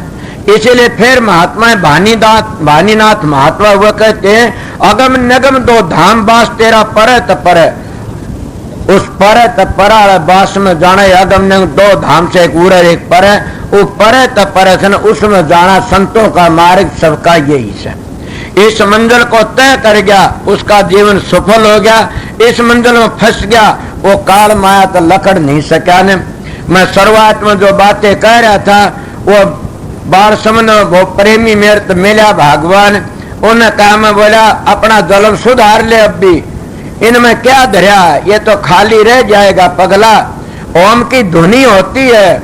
इसीलिए फिर महात्मा भानीनाथ महात्मा हुआ कहते हैं अगम नगम दो धाम बास तेरा पर पर, उस पर परा बास में जाना है। अगम नगम दो धाम से एक उर एक पर, वो पर उसमें जाना संतों का मार्ग सबका यही है। इस मंजिल को तय कर गया उसका जीवन सफल हो गया। इस मंजिल में फंस गया वो काल माया तो लकड़ नहीं सका ने। मैं शुरुआत में जो बातें कह रहा था वो बाल समझ वो प्रेमी मेरे तो मिला भगवान, उन्हें कहा मैं बोला अपना जलम सुधार ले, अब भी इनमें क्या धरा, ये तो खाली रह जाएगा पगला। ओम की धुनी होती है,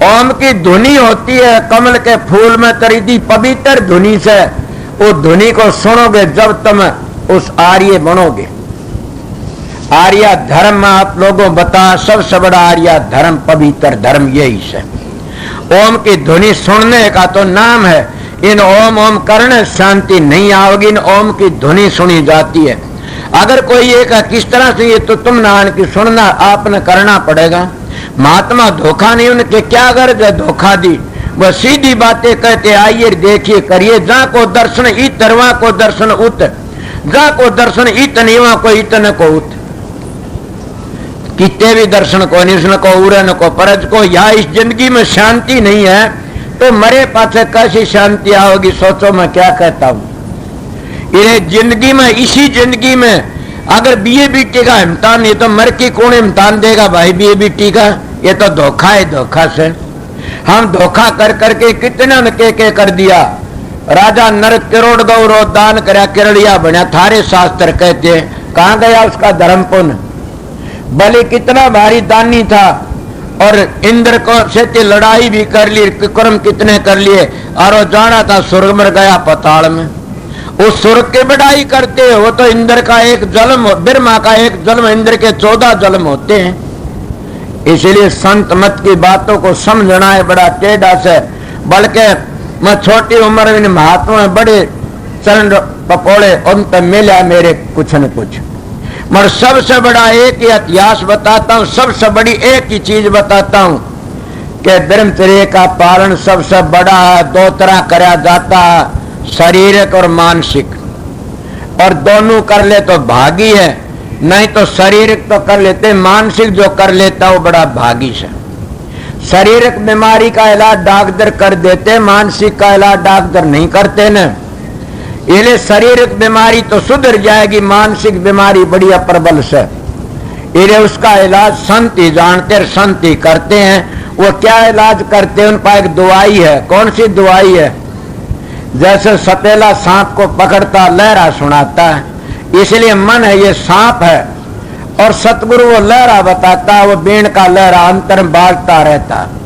ओम की धुनी होती है कमल के फूल में तरीदी पवित्र धुनी से। वो धुनी को सुनोगे जब तुम उस आर्य बनोगे। आर्य धर्म में आप लोगों बता सबसे बड़ा आर्य धर्म पवित्र धर्म यही है। ओम की ध्वनि सुनने का तो नाम है। इन ओम ओम करने शांति नहीं आओगी, इन ओम की ध्वनि सुनी जाती है। अगर कोई एक किस तरह से ये तो तुम नान की सुनना आपने करना पड़ेगा। महात्मा धोखा नहीं, उनके क्या गर्ज है धोखा दी। वह सीधी बातें कहते आइए देखिए करिए। जा को दर्शन इत वहां को दर्शन उत, जा को दर्शन इत नहीं वहां को इतने को उत। कितने भी दर्शन को निष्ण को उड़न को परज को, या इस जिंदगी में शांति नहीं है तो मरे पाछे कैसी शांति आओगी। सोचो मैं क्या कहता हूं। ये जिंदगी में, इसी जिंदगी में अगर बीए-बीटी का इम्तान, ये तो मर की कौन इम्तान देगा भाई बीए-बीटी का। ये तो धोखा है, धोखा से हम धोखा कर करके कितना न के कर दिया। राजा नर करोड़ गौरव दान करया किरड़िया बना, थारे शास्त्र कहते हैं कहां गया उसका धर्म पुण्य। बलि कितना भारी दानी था और इंद्र को से लड़ाई भी कर ली, कर्म कितने कर लिए और वो जाना था स्वर्ग में गया पताल में। उस स्वर्ग की बढ़ाई करते हो तो इंद्र का एक जन्म, ब्रह्मा का एक जन्म, इंद्र के 14 जन्म होते हैं। इसलिए संत मत की बातों को समझना है बड़ा टेढ़ा से। बल्कि मैं छोटी उम्र में महात्मा में बड़े चरण पकौड़े उन पर मिला मेरे कुछ न कुछ। मगर सबसे बड़ा एक ही इतिहास बताता हूँ, सबसे बड़ी एक ही चीज बताता हूँ कि ब्रह्मचर्य का पालन सबसे बड़ा है। दो तरह करा जाता है, शारीरिक और मानसिक, और दोनों कर ले तो भागी है, नहीं तो शारीरिक तो कर लेते, मानसिक जो कर लेता वो बड़ा भागी है। शारीरिक बीमारी का इलाज डॉक्टर कर देते, मानसिक का इलाज डॉक्टर नहीं करते न। इसलिए शारीरिक बीमारी तो सुधर जाएगी, मानसिक बीमारी बड़ी प्रबल से। इसलिए उसका इलाज संत ही जानते, संत ही करते हैं। वो क्या इलाज करते हैं, उनका एक दवाई है। कौन सी दवाई है? जैसे सपेला सांप को पकड़ता लहरा सुनाता है, इसलिए मन है ये सांप है और सतगुरु वो लहरा बताता है, वो बीण का लहरा अंतर बाजता रहता है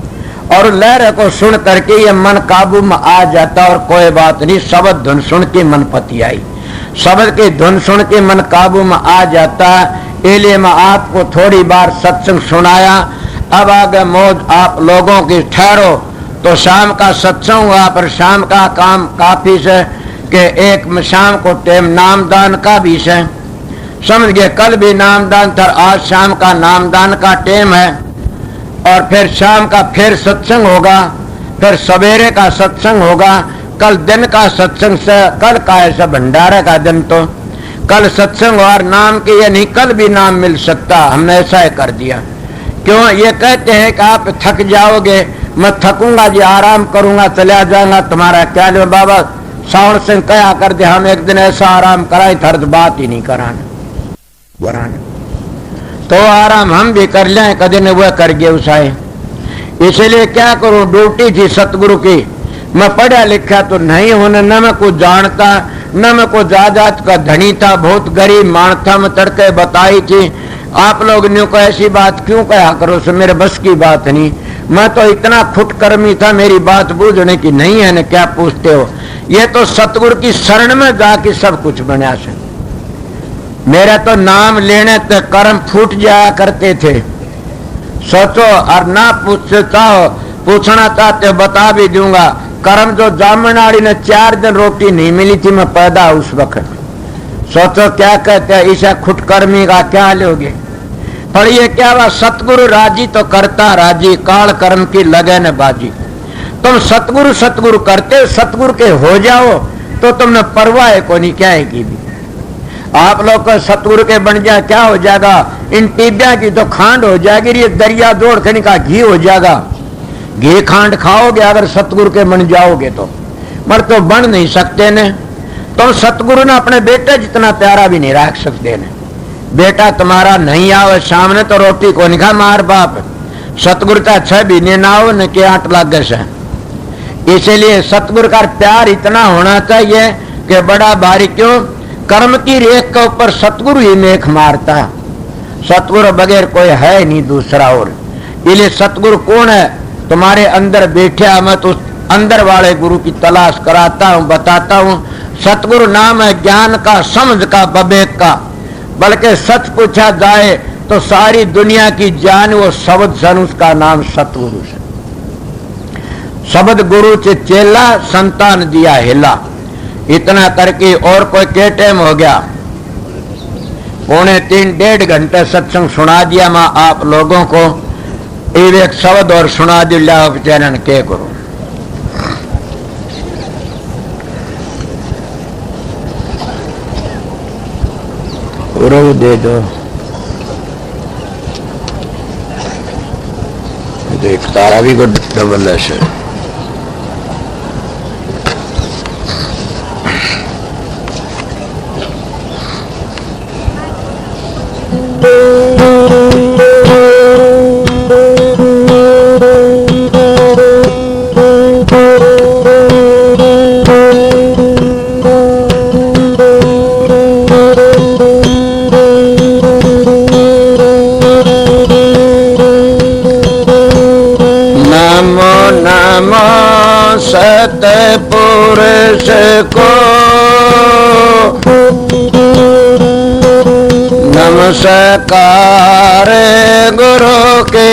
और लहर को सुन करके ये मन काबू में आ जाता। और कोई बात नहीं, शब्द धुन सुन के मन पति आई, शब्द की धुन सुन के मन काबू में आ जाता है। इसलिए मैं आपको थोड़ी बार सत्संग सुनाया। अब आगे मौज आप लोगों की ठहरो तो शाम का सत्संग हुआ, पर शाम का काम काफी से कि एक शाम को टाइम नामदान का भी है, समझ गए। कल भी नामदान था, आज शाम का नामदान का टाइम है, और फिर शाम का फिर सत्संग होगा, फिर सवेरे का सत्संग होगा। कल दिन का सत्संग से कल का ऐसा भंडारे का दिन, तो कल सत्संग और नाम के ये नहीं कल भी नाम मिल सकता, हमने ऐसा ही कर दिया। क्यों? ये कहते हैं कि आप थक जाओगे, मैं थकूंगा जी, आराम करूंगा, चला जाऊंगा, तुम्हारा क्या लो। बाबा सावण सिंह कहा कर दे, हम एक दिन ऐसा आराम कराए थर्द बात ही नहीं कराने, तो आराम हम भी कर लें, कभी ने वह कर गए उसाए। इसलिए क्या करूं, ड्यूटी थी सतगुरु की, मैं पढ़ा लिखा तो नहीं होने, न मैं कुछ जानता, न मैं को जायदाद का धनी था, बहुत गरीब मान था, मैं तड़के बताई थी। आप लोग ने को ऐसी बात क्यों कहा करो, सो मेरे बस की बात नहीं, मैं तो इतना खुटकर्मी था, मेरी बात बूझने की नहीं है न, क्या पूछते हो। ये तो सतगुरु की शरण में जाके सब कुछ बना से। मेरा तो नाम लेने ते कर्म फूट जाया करते थे, सोचो। और ना पूछना चाहते बता भी दूंगा, कर्म जो जामनाड़ी ने 4 दिन रोटी नहीं मिली थी, मैं पैदा उस वक्त, सोचो क्या कहते हैं, ईशा खुटकर्मी का क्या लोगे। पर ये क्या हुआ, सतगुरु राजी तो करता राजी, काल कर्म की लगन बाजी। तुम सतगुरु करते, सतगुरु के हो जाओ तो तुमने परवाह को नहीं क्या है की भी। आप लोग को सतगुरु के बन जाए क्या हो जाएगा, इन टिब्बिया की तो खांड हो जाएगी, ये दरिया जोड़ के का घी हो जाएगा। घी खांड खाओगे अगर सतगुरु के बन जाओगे तो, मर तो बन नहीं सकते ने। तुम सतगुरु ने अपने बेटे जितना प्यारा भी नहीं रख सकते ने। बेटा तुम्हारा नहीं आवे सामने तो रोटी को नहीं खा मार बाप, सतगुरु का 6 महीने ना हो न के 8 लागे से। इसीलिए सतगुरु का प्यार इतना होना चाहिए कि बड़ा भारी, क्यों कर्म की रेख के ऊपर सतगुरु ही नेक मारता, सतगुरु बगैर कोई है नहीं दूसरा। और इसलिए सतगुरु कौन है, तुम्हारे अंदर बैठा, मैं तो अंदर वाले गुरु की तलाश कराता हूँ, बताता हूँ। सतगुरु नाम है ज्ञान का, समझ का, विवेक का, बल्कि सच पूछा जाए तो सारी दुनिया की जान वो शब्द सन, उसका नाम सतगुरु से। शब्द गुरु से चेला, संतान दिया हिला। इतना करके और कोई के टाइम हो गया, 2:45 1.5 घंटे सत्संग सुना दिया मैं आप लोगों को। एक शब्द और सुना दिया चरण के करो। रो दे दो, देख तारा भी को डबल है। सतपुरुष को नमस्कार गुरु के,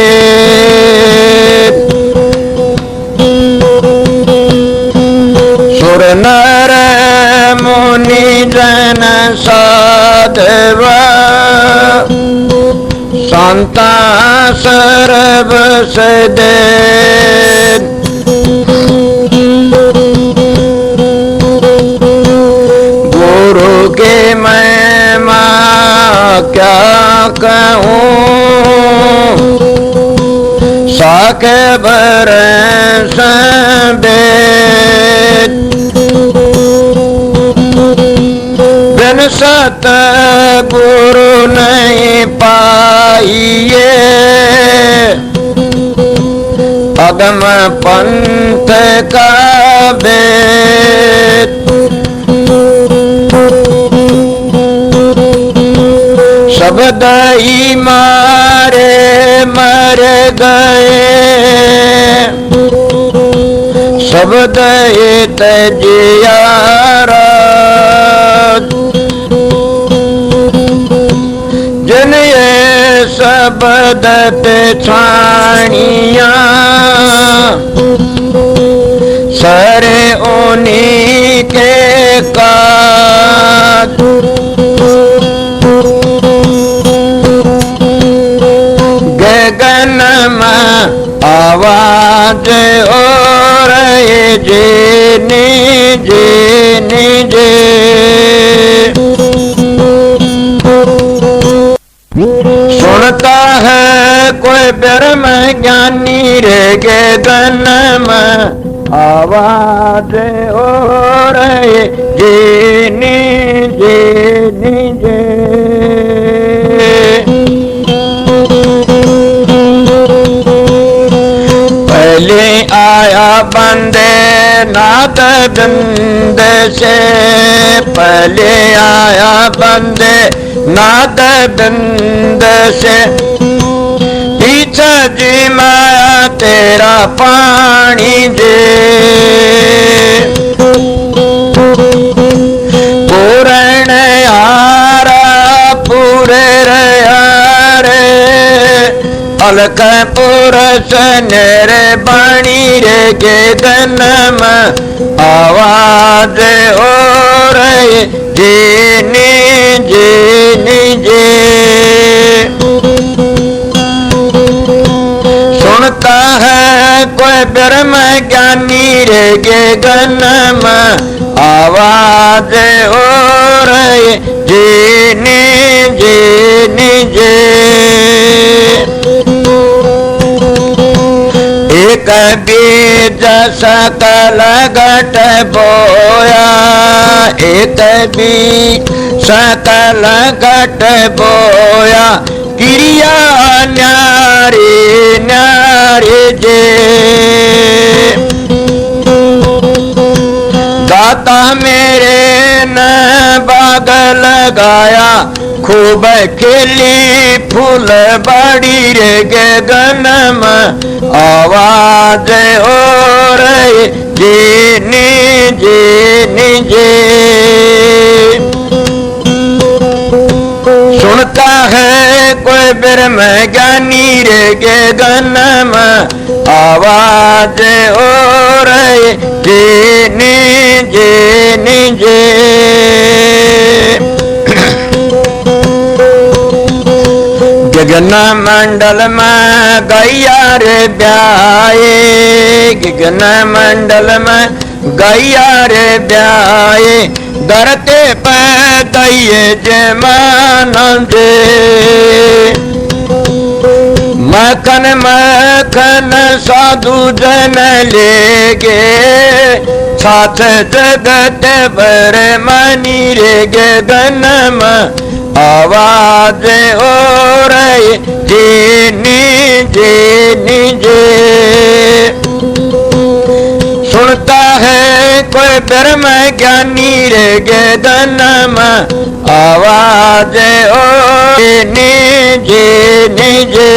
सुर नर मुनि जन साधव संता सर्व सदे। गुरु के महिमा क्या कहूँ, साके बरस बेद। बिन सत गुरु नहीं पाइए, अगम पंथ का भेद। शब्द ही मारे मर गए, शब्द ही तजियारा। जिन ये शब्द पे छानिया, करे उन्हीं के काज। गगन में आवाज और जेनी जेनी जे सुनता है कोई ब्रह्म ज्ञानी रे गगन में आवाज और जेनी जेनी जे पहले आया बंदे नाद बिंद से, पहले आया बंदे नाद बिंद से, पीछे जी माया तेरा पानी जे पूर्ण यारा पूरे रे अलक पुरुष नेरे बाणी रे गगन में आवाज और जेनी जेनी जे सुनता है कोई ब्रह्म ज्ञानी रे गगन में आवाज और जेनी जेनी जे एक बीज सकल घट बोया, एक बीज सकल घट बोया, क्रिया न्यारी न्यारी जे दाता मेरे न बाग लगाया, खूब खिली फूल बाड़ी रे गगन में आवाज और जेनी जेनी जे सुनता है कोई ब्रह्म ज्ञानी रे गगन में आवाज और जेनी जेनी जे गगन मंडल में गैया रे ब्याए, गगन मंडल में गैया रे ब्याए, धरते पे दैये जमान जे मखन मखन साधु जन लेगे, साथ जगत बर मनी रे गगन में आवाज और जेनी जेनी जे सुनता है कोई ब्रह्म ज्ञानी रे गगन में आवाज और जेनी जेनी जे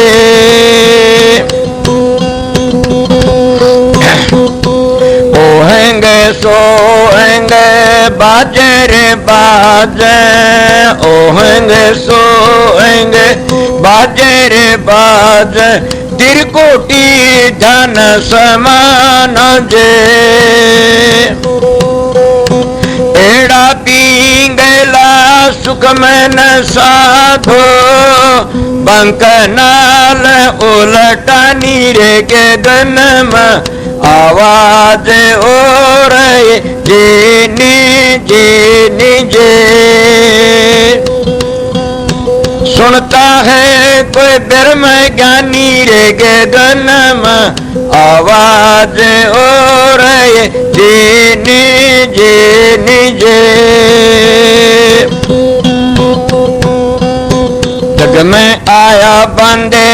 ओहेंगे सोहेंगे बाजे रे बाजे, ओहेंगे सोहेंगे बाजे रे बाजे, त्रिकोटि धन समान जे एड़ा पींगला सुख में न साधो, बंक नाल उलटानी रे गगन में आवाज और जेनी जेनी जे सुनता है कोई ब्रह्म ज्ञानी रे गगन में आवाज और जेनी जेनी जे जग में आया बंदे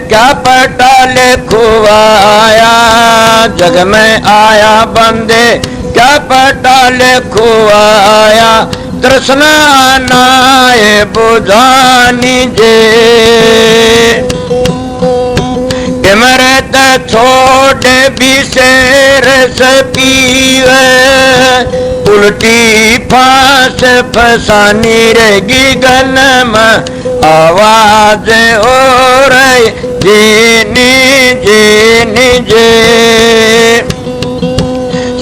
क्या पटा लिखवाया, जग में आया बंदे क्या पटा लिखवाया, तृष्णा नाए बुझानी जे इमरत छोड़ बिसेर से पीवे, उल्टी फांस फसानी रहेगी गन में आवाज और जेनी जेनी जे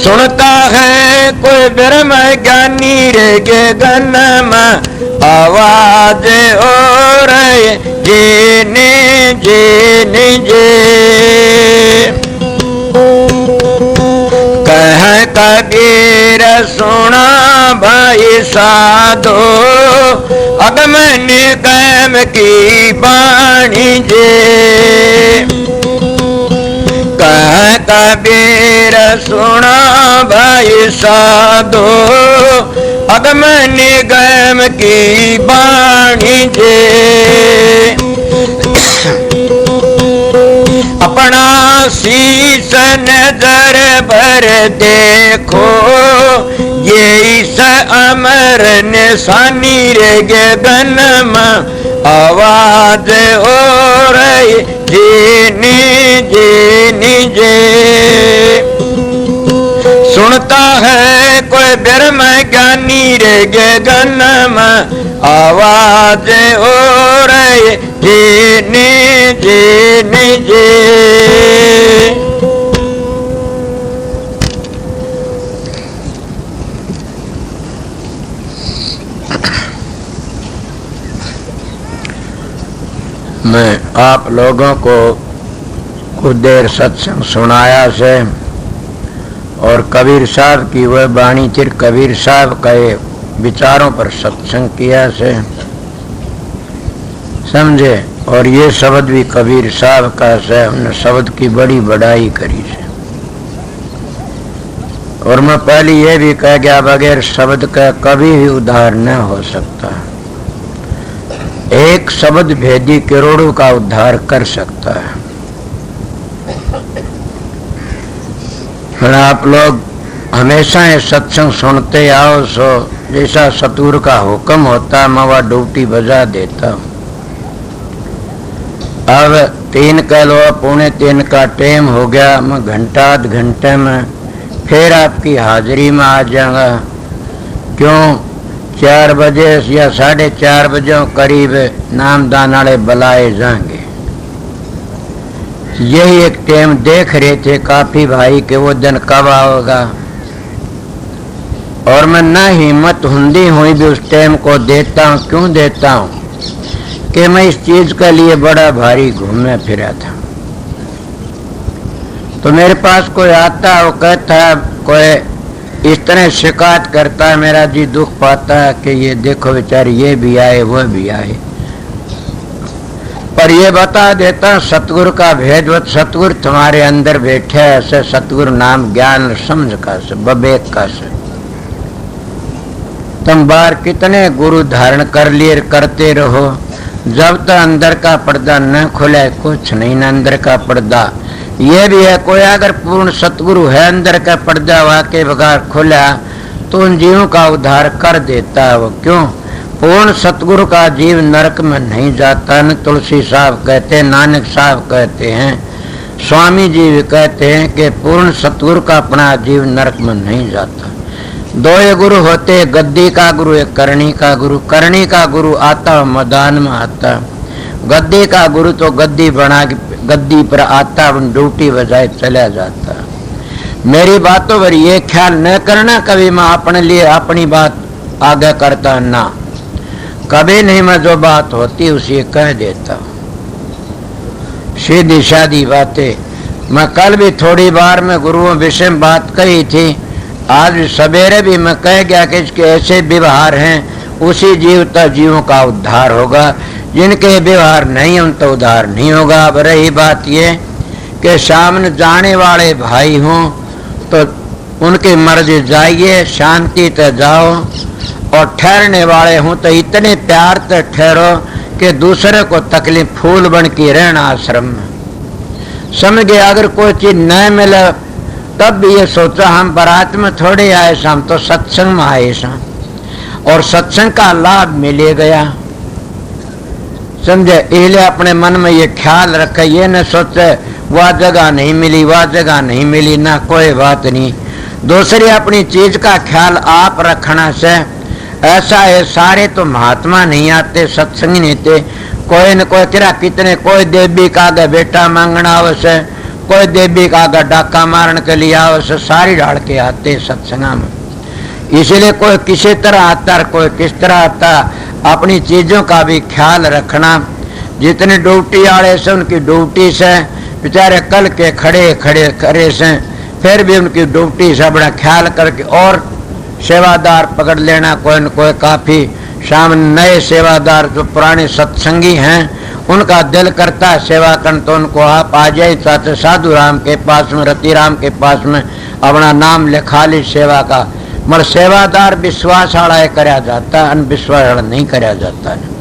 सुनता है कोई ब्रह्म ज्ञानी रे के गन में आवाज हो रही जीने जीने जे कह कबीर सुना भाई साधो अगम निगम की बाणी जे कह कबीर सुना भाई साधो अगम निगम की बाणी जे अपना शीश नजर भर देखो ये इस अमर निशानी रे गगन में आवाज हो रही जीनी जीनी जे सुनता है कोई ब्रह्म ज्ञानी रे गगन में आवाज हो रही जीनी जीनी जे मैं आप लोगों को कुछ देर सत्संग सुनाया से और कबीर साहब की वह वाणी फिर कबीर साहब के विचारों पर सत्संग किया से समझे। और ये शब्द भी कबीर साहब का से उन्हें शब्द की बड़ी बड़ाई करी से। और मैं पहले ये भी कह गया बगैर शब्द का कभी भी उद्धार न हो सकता। एक शब्द भेदी करोड़ों का उद्धार कर सकता है। आप लोग हमेशा ये सत्संग सुनते आओ सो जैसा सतगुरु का हुक्म होता मैं वह ड्यूटी बजा देता हूँ। अब 3 कह लो 2:45 का टाइम हो गया। मैं घंटा आध घंटे में फिर आपकी हाजिरी में आ जाऊंगा। क्यों 4 बजे या 4:30 बजे करीब नामदान वाले बुलाए जाएंगे। यही एक टाइम देख रहे थे काफी भाई के वो दिन कब आओगा। और मैं ना हिम्मत हुंदी हुई भी उस टाइम को देता हूँ। क्यों देता हूँ कि मैं इस चीज के लिए बड़ा भारी घूमे फिरा था। तो मेरे पास कोई आता वो कहता है कोई इस तरह शिकायत करता है मेरा जी दुख पाता है कि ये देखो बेचारे ये भी आए वह भी आए। पर ये बता देता सतगुरु का भेदवत सतगुरु तुम्हारे अंदर बैठे ऐसे सतगुरु नाम ज्ञान समझ का से विवेक का से तुम बाहर कितने गुरु धारण कर लिए करते रहो जब तक अंदर का पर्दा न खुले कुछ नहीं। न अंदर का पर्दा ये भी है कोई अगर पूर्ण सतगुरु है अंदर का पर्दा वाके बगैर खुला तो उन जीवों का उद्धार कर देता है। वो क्यों पूर्ण सतगुरु का जीव नरक में नहीं जाता। न तुलसी साहब कहते हैं नानक साहब कहते हैं स्वामी जी भी कहते हैं कि पूर्ण सतगुरु का अपना जीव नरक में नहीं जाता। 2 गुरु होते गद्दी का गुरु एक करणी का गुरु। करणी का गुरु आता मैदान में आता। गद्दी का गुरु तो गद्दी बना गद्दी पर आता ड्यूटी बजाए चला जाता। मेरी बातों पर ये ख्याल न करना कभी मैं अपने लिए अपनी बात आगे करता ना कभी नहीं। मैं जो बात होती उसे कह देता सीधी सादी बातें। मैं कल भी थोड़ी बार में गुरुओं विषय में बात कही थी। आज सवेरे भी मैं कह गया कि इसके ऐसे व्यवहार हैं उसी जीवों का उद्धार होगा। जिनके व्यवहार नहीं उन तो उद्धार नहीं होगा। अब रही बात ये कि सामने जाने वाले भाई हों तो उनकी मर्जी जाइए शांति से जाओ और ठहरने वाले हों तो इतने प्यार से ठहरो कि दूसरे को तकलीफ फूल बन के रहना आश्रम में। समझ गए अगर कोई चीज न मिले तब भी ये सोचा हम बारात में थोड़े आए हम तो सत्संग में आए और सत्संग का लाभ मिले गया। समझे इसलिए अपने मन में ये ख्याल रखे ये न सोचे वह जगह नहीं मिली वह जगह नहीं मिली ना कोई बात नहीं। दूसरी अपनी चीज का ख्याल आप रखना से ऐसा है सारे तो महात्मा नहीं आते सत्संग नहीं थे। कोई न कोई किरा कितने कोई देवी का आगे बेटा मांगना अवश्य कोई देवी का अगर डाका मारने के लिए आओ से सारी डाल के आते सत्संगा में। इसलिए कोई किसी तरह आता कोई किस तरह आता, अपनी चीजों का भी ख्याल रखना। जितने ड्यूटी वाले से उनकी ड्यूटी से बेचारे कल के खड़े खड़े करे से, फिर भी उनकी ड्यूटी से बड़ा ख्याल करके और सेवादार पकड़ लेना कोई न कोई। काफी सामने नए सेवादार जो पुराने सत्संगी हैं उनका दिल करता है सेवा करने, तो उनको आप आ जाए चाहते साधु राम के पास में, रति राम के पास में अपना नाम लिखा ली सेवा का। मगर सेवादार विश्वास वाला कराया जाता है, अनविश्वास वाला नहीं कराया जाता है।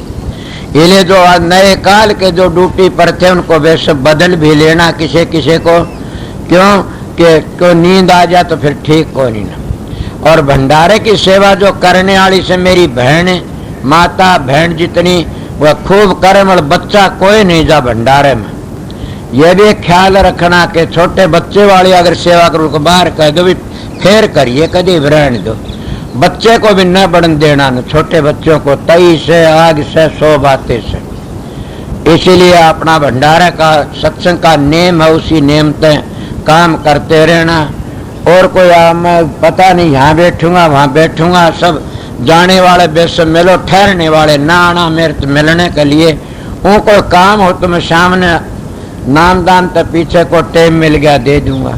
इसलिए जो नए काल के जो ड्यूटी पर थे उनको वैसे बदल भी लेना किसी किसी को, क्यों कि कोई नींद आ जाए तो फिर ठीक को नहीं ना। और भंडारे की सेवा जो करने वाली से मेरी बहन माता बहन जितनी वह खूब करे, मगर बच्चा कोई नहीं जा भंडारे में। यह भी ख्याल रखना कि छोटे बच्चे वाली अगर सेवा करो तो बाहर कह दो भी फिर करिए, कभी रहने दो। बच्चे को भी न बढ़न देना, न छोटे बच्चों को तई से आग से 100 बातें से। इसीलिए अपना भंडारा का सत्संग का नेम है, उसी नेम तय काम करते रहना। और कोई मैं पता नहीं यहाँ बैठूंगा वहाँ बैठूंगा, सब जाने वाले बेस मिलो, ठहरने वाले ना आना मेरे मिलने के लिए। उनको काम हो तो मैं सामने नामदान तो पीछे को टाइम मिल गया दे दूंगा,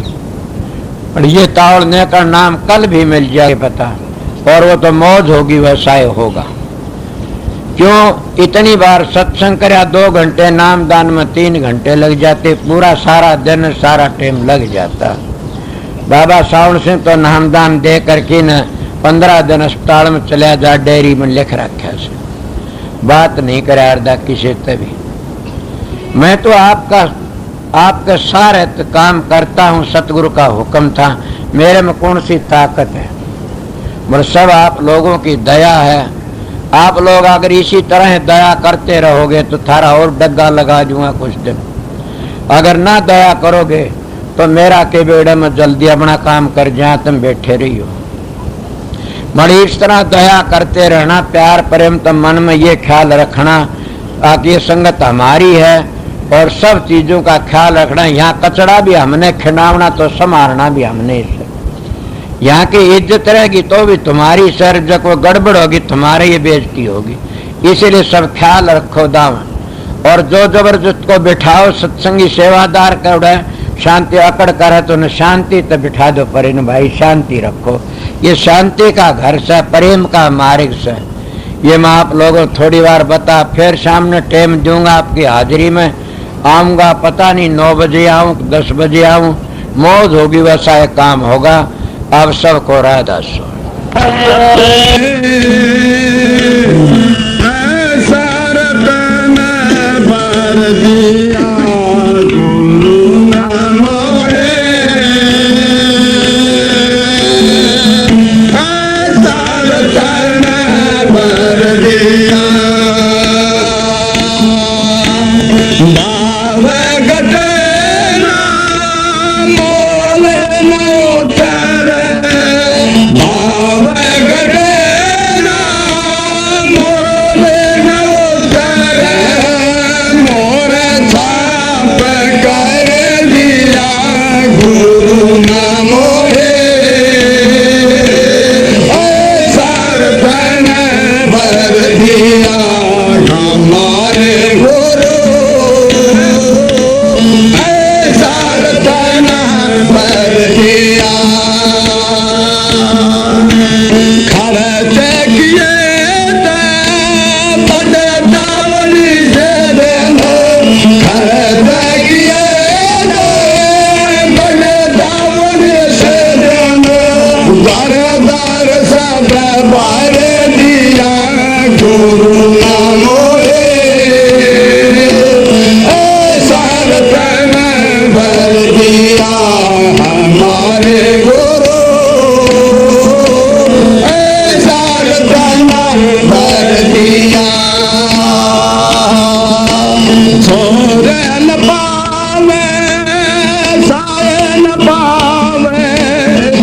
और ये तावड़ने का नाम कल भी मिल जाए पता, और वो तो मौज होगी वैसा ही होगा। क्यों इतनी बार सत्संग कराया 2 घंटे, नामदान में 3 घंटे लग जाते, पूरा सारा दिन सारा टाइम लग जाता। बाबा सावण सिंह तो नामदान दे करके न 15 दिन अस्पताल में चला जा, डेयरी में लिख रखा से बात नहीं करा अर्दा किसी तभी। मैं तो आपके सारे काम करता हूँ, सतगुरु का हुक्म था, मेरे में कौन सी ताकत है, मगर सब आप लोगों की दया है। आप लोग अगर इसी तरह दया करते रहोगे तो थारा और डग्गा लगा दूंगा कुछ दिन। अगर ना दया करोगे तो मेरा के बेड़े में जल्दी अपना काम कर जहाँ तुम बैठे रही हो। बड़ी इस तरह दया करते रहना, प्यार प्रेम तो मन में ये ख्याल रखना कि ये संगत हमारी है, और सब चीजों का ख्याल रखना। यहाँ कचरा भी हमने खिलावना तो संभालना भी हमने इसे। यहाँ की इज्जत रहेगी तो भी तुम्हारी सर, जब वो गड़बड़ होगी तुम्हारी ये बेइज्जती होगी। इसीलिए सब ख्याल रखो दावन। और जो जबरदस्त को बिठाओ सत्संगी सेवादार कर शांति अकड़ करे तो न शांति तो बिठा दो पर इन भाई शांति रखो। ये शांति का घर से, प्रेम का मार्ग से। ये मैं आप लोगों थोड़ी बार बता, फिर सामने टाइम दूंगा आपकी हाजिरी में आऊंगा। पता नहीं 9 बजे आऊं 10 बजे आऊं, मौज होगी वैसा एक काम होगा। आप सबको राधा सो।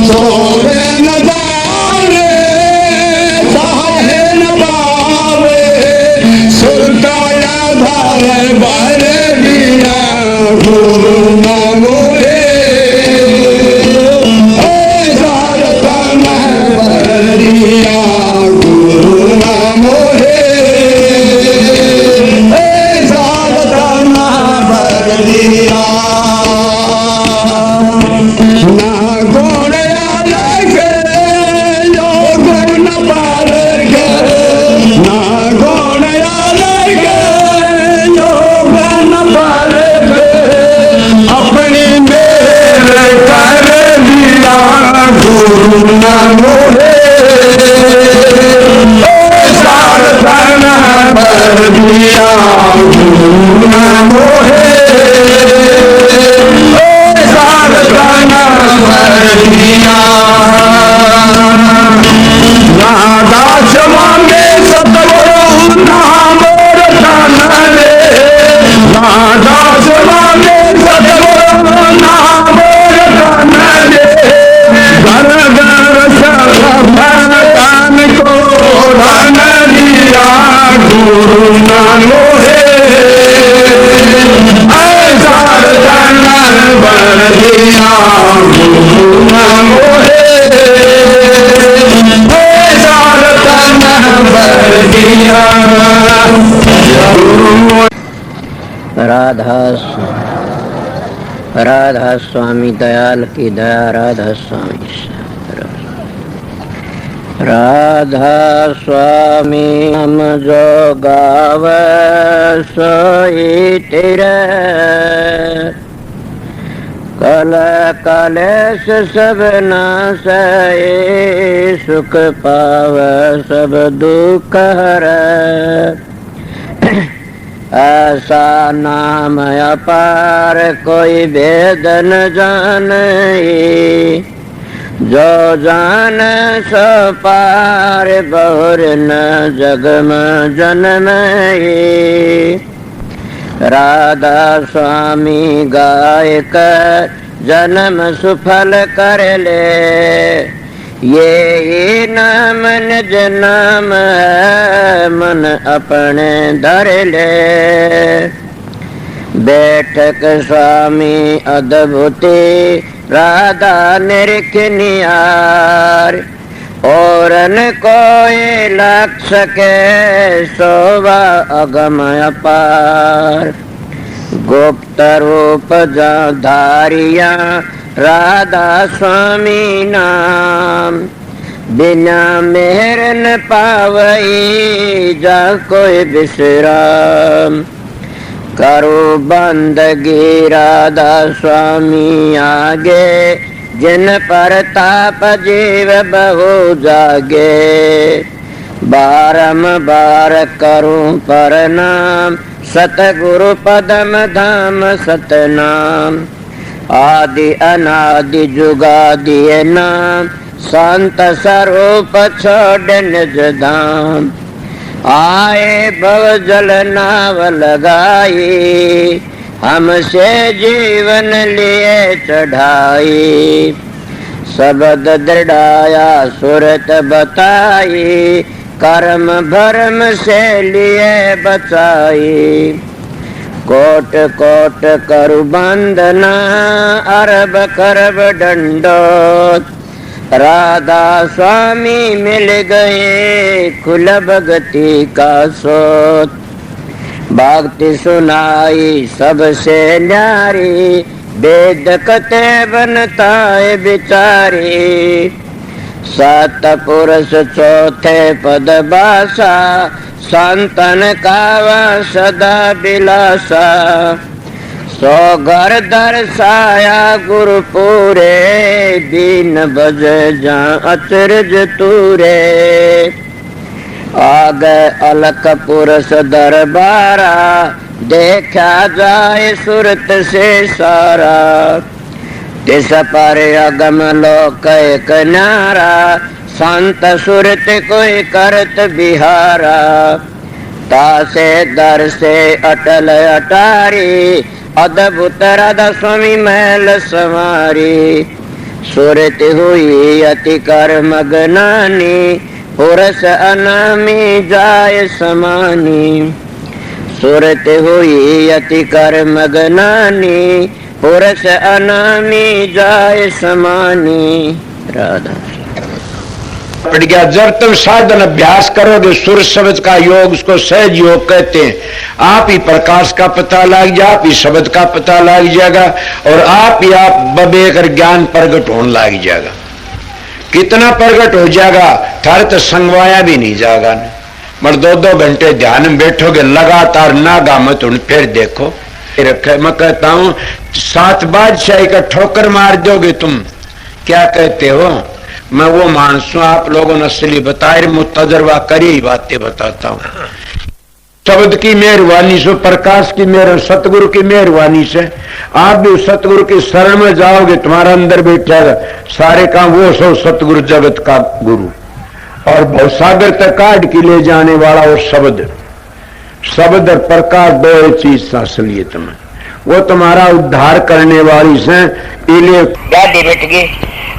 सोरे न जाने साहे न पावे गुरु ना मोहे ऐसा तन बर दिया गुरु ना मोहे ऐसा तन बर दिया राधा स्वामी दयाल की दया राधा स्वामी राधा स्वामी हम जो गाव सोई तेरे कल कलेश सब नासै सुख पाव सब दुख हरै ऐसा नाम अपार कोई भेद न जाने जो जान सो पार बहुर न जग में जन्म राधा स्वामी गाय कर जन्म सुफल कर ले ये नाम निज नाम है मन अपने धर ले बैठक स्वामी अद्भुति राधा निरखनियार और न कोई लक्ष के शोभा अगम अपार गुप्त रूप धारिया राधा स्वामी नाम बिना मेहर न पावई जा कोई विश्राम करो बंदगी राधा स्वामी आगे जिन पर ताप जीव बहु जागे बारंबार करूं प्रणाम सतगुरु पदम धाम सतनाम आदि अनादि जुगादि नाम संत स्वरूप छोड़ निज धाम आए भव जल नाव लगाई हमसे जीवन लिए चढ़ाई शब्द दृढ़ाया सुरत बताई कर्म भरम से लिए बचाई कोट कोट करु बंदना अरब करब दंडोत राधा स्वामी मिल गए खुल भगति का सोत भक्ति सुनाई सबसे न्यारी वेद कते बनताए बिचारी सतपुरुष चौथे पद भाषा संतन कावा सदा बिलासा सो घर दर्शाया गुरु पूरे दीन बज जा अचरज तूरे आगे अलख पुरुष दरबारा देखा जाए सुरत से सारा तिस पर अगम लोक एक नारा संत सुरत कोई करत बिहारा तासे दर से अटल अटारी अद्भुत राधा स्वामी महल समारी सुरत हुई अति कर मगनानी पुरुष अनामी जाय समानी सुरत हुई अति कर मगनानी पुरुष अनामी जाय समानी राधा पड़ गया। जब तुम साधन अभ्यास करोगे सुर शब्द का योग, उसको सहज योग कहते हैं, आप ही प्रकाश का पता लग जाए, आप ही शब्द का पता लग जाएगा और आप ही आप बबेकर ज्ञान प्रकट होने लग जाएगा। कितना प्रकट हो जाएगा थारे तो संगवाया भी नहीं जाएगा। मगर 2-2 घंटे ध्यान में बैठोगे लगातार नागा मत उन फिर देखो रखे। मैं कहता हूं 7 बादशाही का ठोकर मार दोगे तुम। क्या कहते हो? मैं वो मानस हूं, आप लोगों ने असली बताए मुतजर्बा करी ही बातें बताता हूं। शब्द की मेहरबानी से, प्रकाश की मेहर, सतगुरु की मेहरबानी से आप भी सतगुरु की शरण में जाओगे, तुम्हारा अंदर बैठेगा सारे काम वो सो सतगुरु जगत का गुरु और भवसागर तक काट के ले जाने वाला वो शब्द। शब्द और प्रकाश 2 चीज असलियत में वो तुम्हारा उद्धार करने वाली से गाड़ी मिट गई।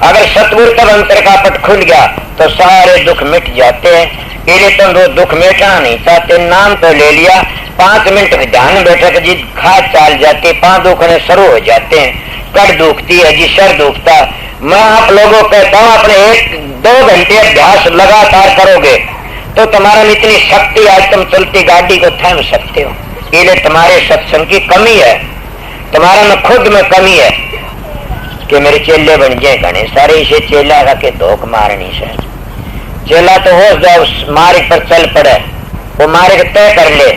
अगर सतगुरु तब अंतर का पट खुल गया तो सारे दुख मिट जाते हैं। ये तुम वो दुख मेटना नहीं चाहते, नाम तो ले लिया, 5 मिनट में ध्यान बैठक जी खाद चाल जाते, 5 दुखने शुरू हो जाते हैं, कड़ दुखती है जी, सर दुखता। मैं आप लोगों को कहता हूँ अपने 1-2 घंटे अभ्यास लगातार करोगे तो तुम्हारा में इतनी शक्ति, आज तुम चलती गाड़ी को थाम सकते हो। ये तुम्हारे सत्संग की कमी है, तुम्हारा में खुद में कमी है कि मेरे चेले बन जाए घने सारे, इसे चेला का के धोख मारनी से चेला तो हो जाओ, मार्ग पर चल पड़े, वो मार्ग तय कर ले,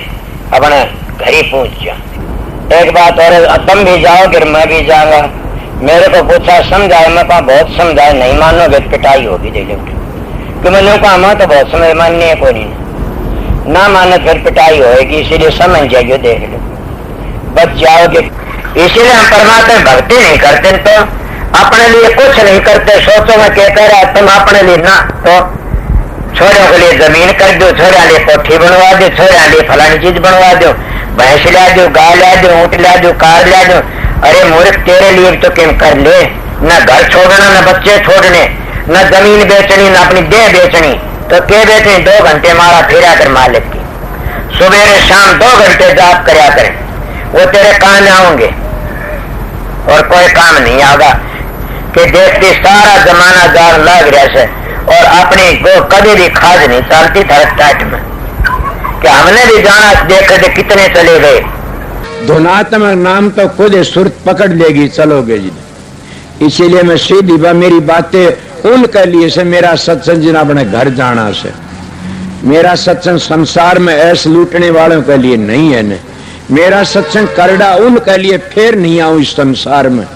अपना घर ही पहुंच जाओ। एक बात और, तुम भी जाओगे मैं भी जाऊंगा। मेरे को पूछा समझाए, मैं कहा बहुत समझाए, नहीं मानोगे पिटाई होगी दे कि मैंने कहा मैं तो बहुत समझ माननी है, कोई नहीं ना मानो फिर पिटाई होगी, इसीलिए समझ जाइए, देख लो बच जाओगे। इसीलिए हम परमात्मा भक्ति नहीं करते तो अपने लिए कुछ नहीं करते। सोचो मैं क्या कह रहा, तुम अपने लिए ना तो छोरों के लिए जमीन कर दो, छोरा लिए कोठी बनवा दो, छोरा लिए फलानी चीज बनवा दो, भैंस ला दो, गाय ला दो, ऊँट ला दो, कार ला दो। अरे मूर्ख तेरे लिए तो क्या कर ले, न घर छोड़ना, न बच्चे छोड़ने, न जमीन बेचनी, न अपनी देह बेचनी, तो क्या बेचनी? 2 घंटे मारा फिरा कर मालिक की, सुबह शाम 2 घंटे जाप करया करें, वो तेरे काम आएंगे और कोई काम नहीं आएगा। कि देखती सारा जमाना जान लग रहा से और अपनी को कभी भी खाज नहीं चलती था टाइट में, कि हमने भी जाना देख कर कितने चले गए। धुनात्मक नाम तो खुद सुरत पकड़ लेगी, चलोगे जी। इसीलिए मैं सीधी मेरी बातें उनके लिए से, मेरा सत्संग जिन अपने घर जाना से, मेरा सत्संग संसार में ऐसे लूटने वालों के लिए नहीं है न, मेरा सत्संग करड़ा उनके लिए फिर नहीं आऊं इस संसार में,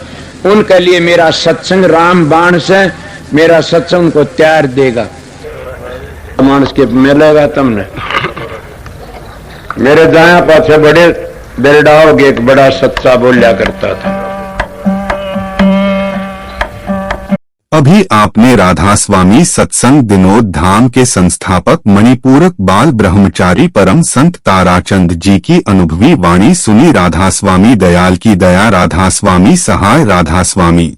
उनके लिए मेरा सत्संग राम बाण से, मेरा सत्संग उनको तैयार देगा। मानस के मिलेगा तुमने मेरे दाया पाछे बड़े बेरडाओगे, एक बड़ा सच्चा बोलिया करता था। अभी आपने राधा स्वामी सत्संग विनोद धाम के संस्थापक मणिपूरक बाल ब्रह्मचारी परम संत ताराचंद जी की अनुभवी वाणी सुनी। राधा स्वामी दयाल की दया, राधा स्वामी सहाय, राधा स्वामी।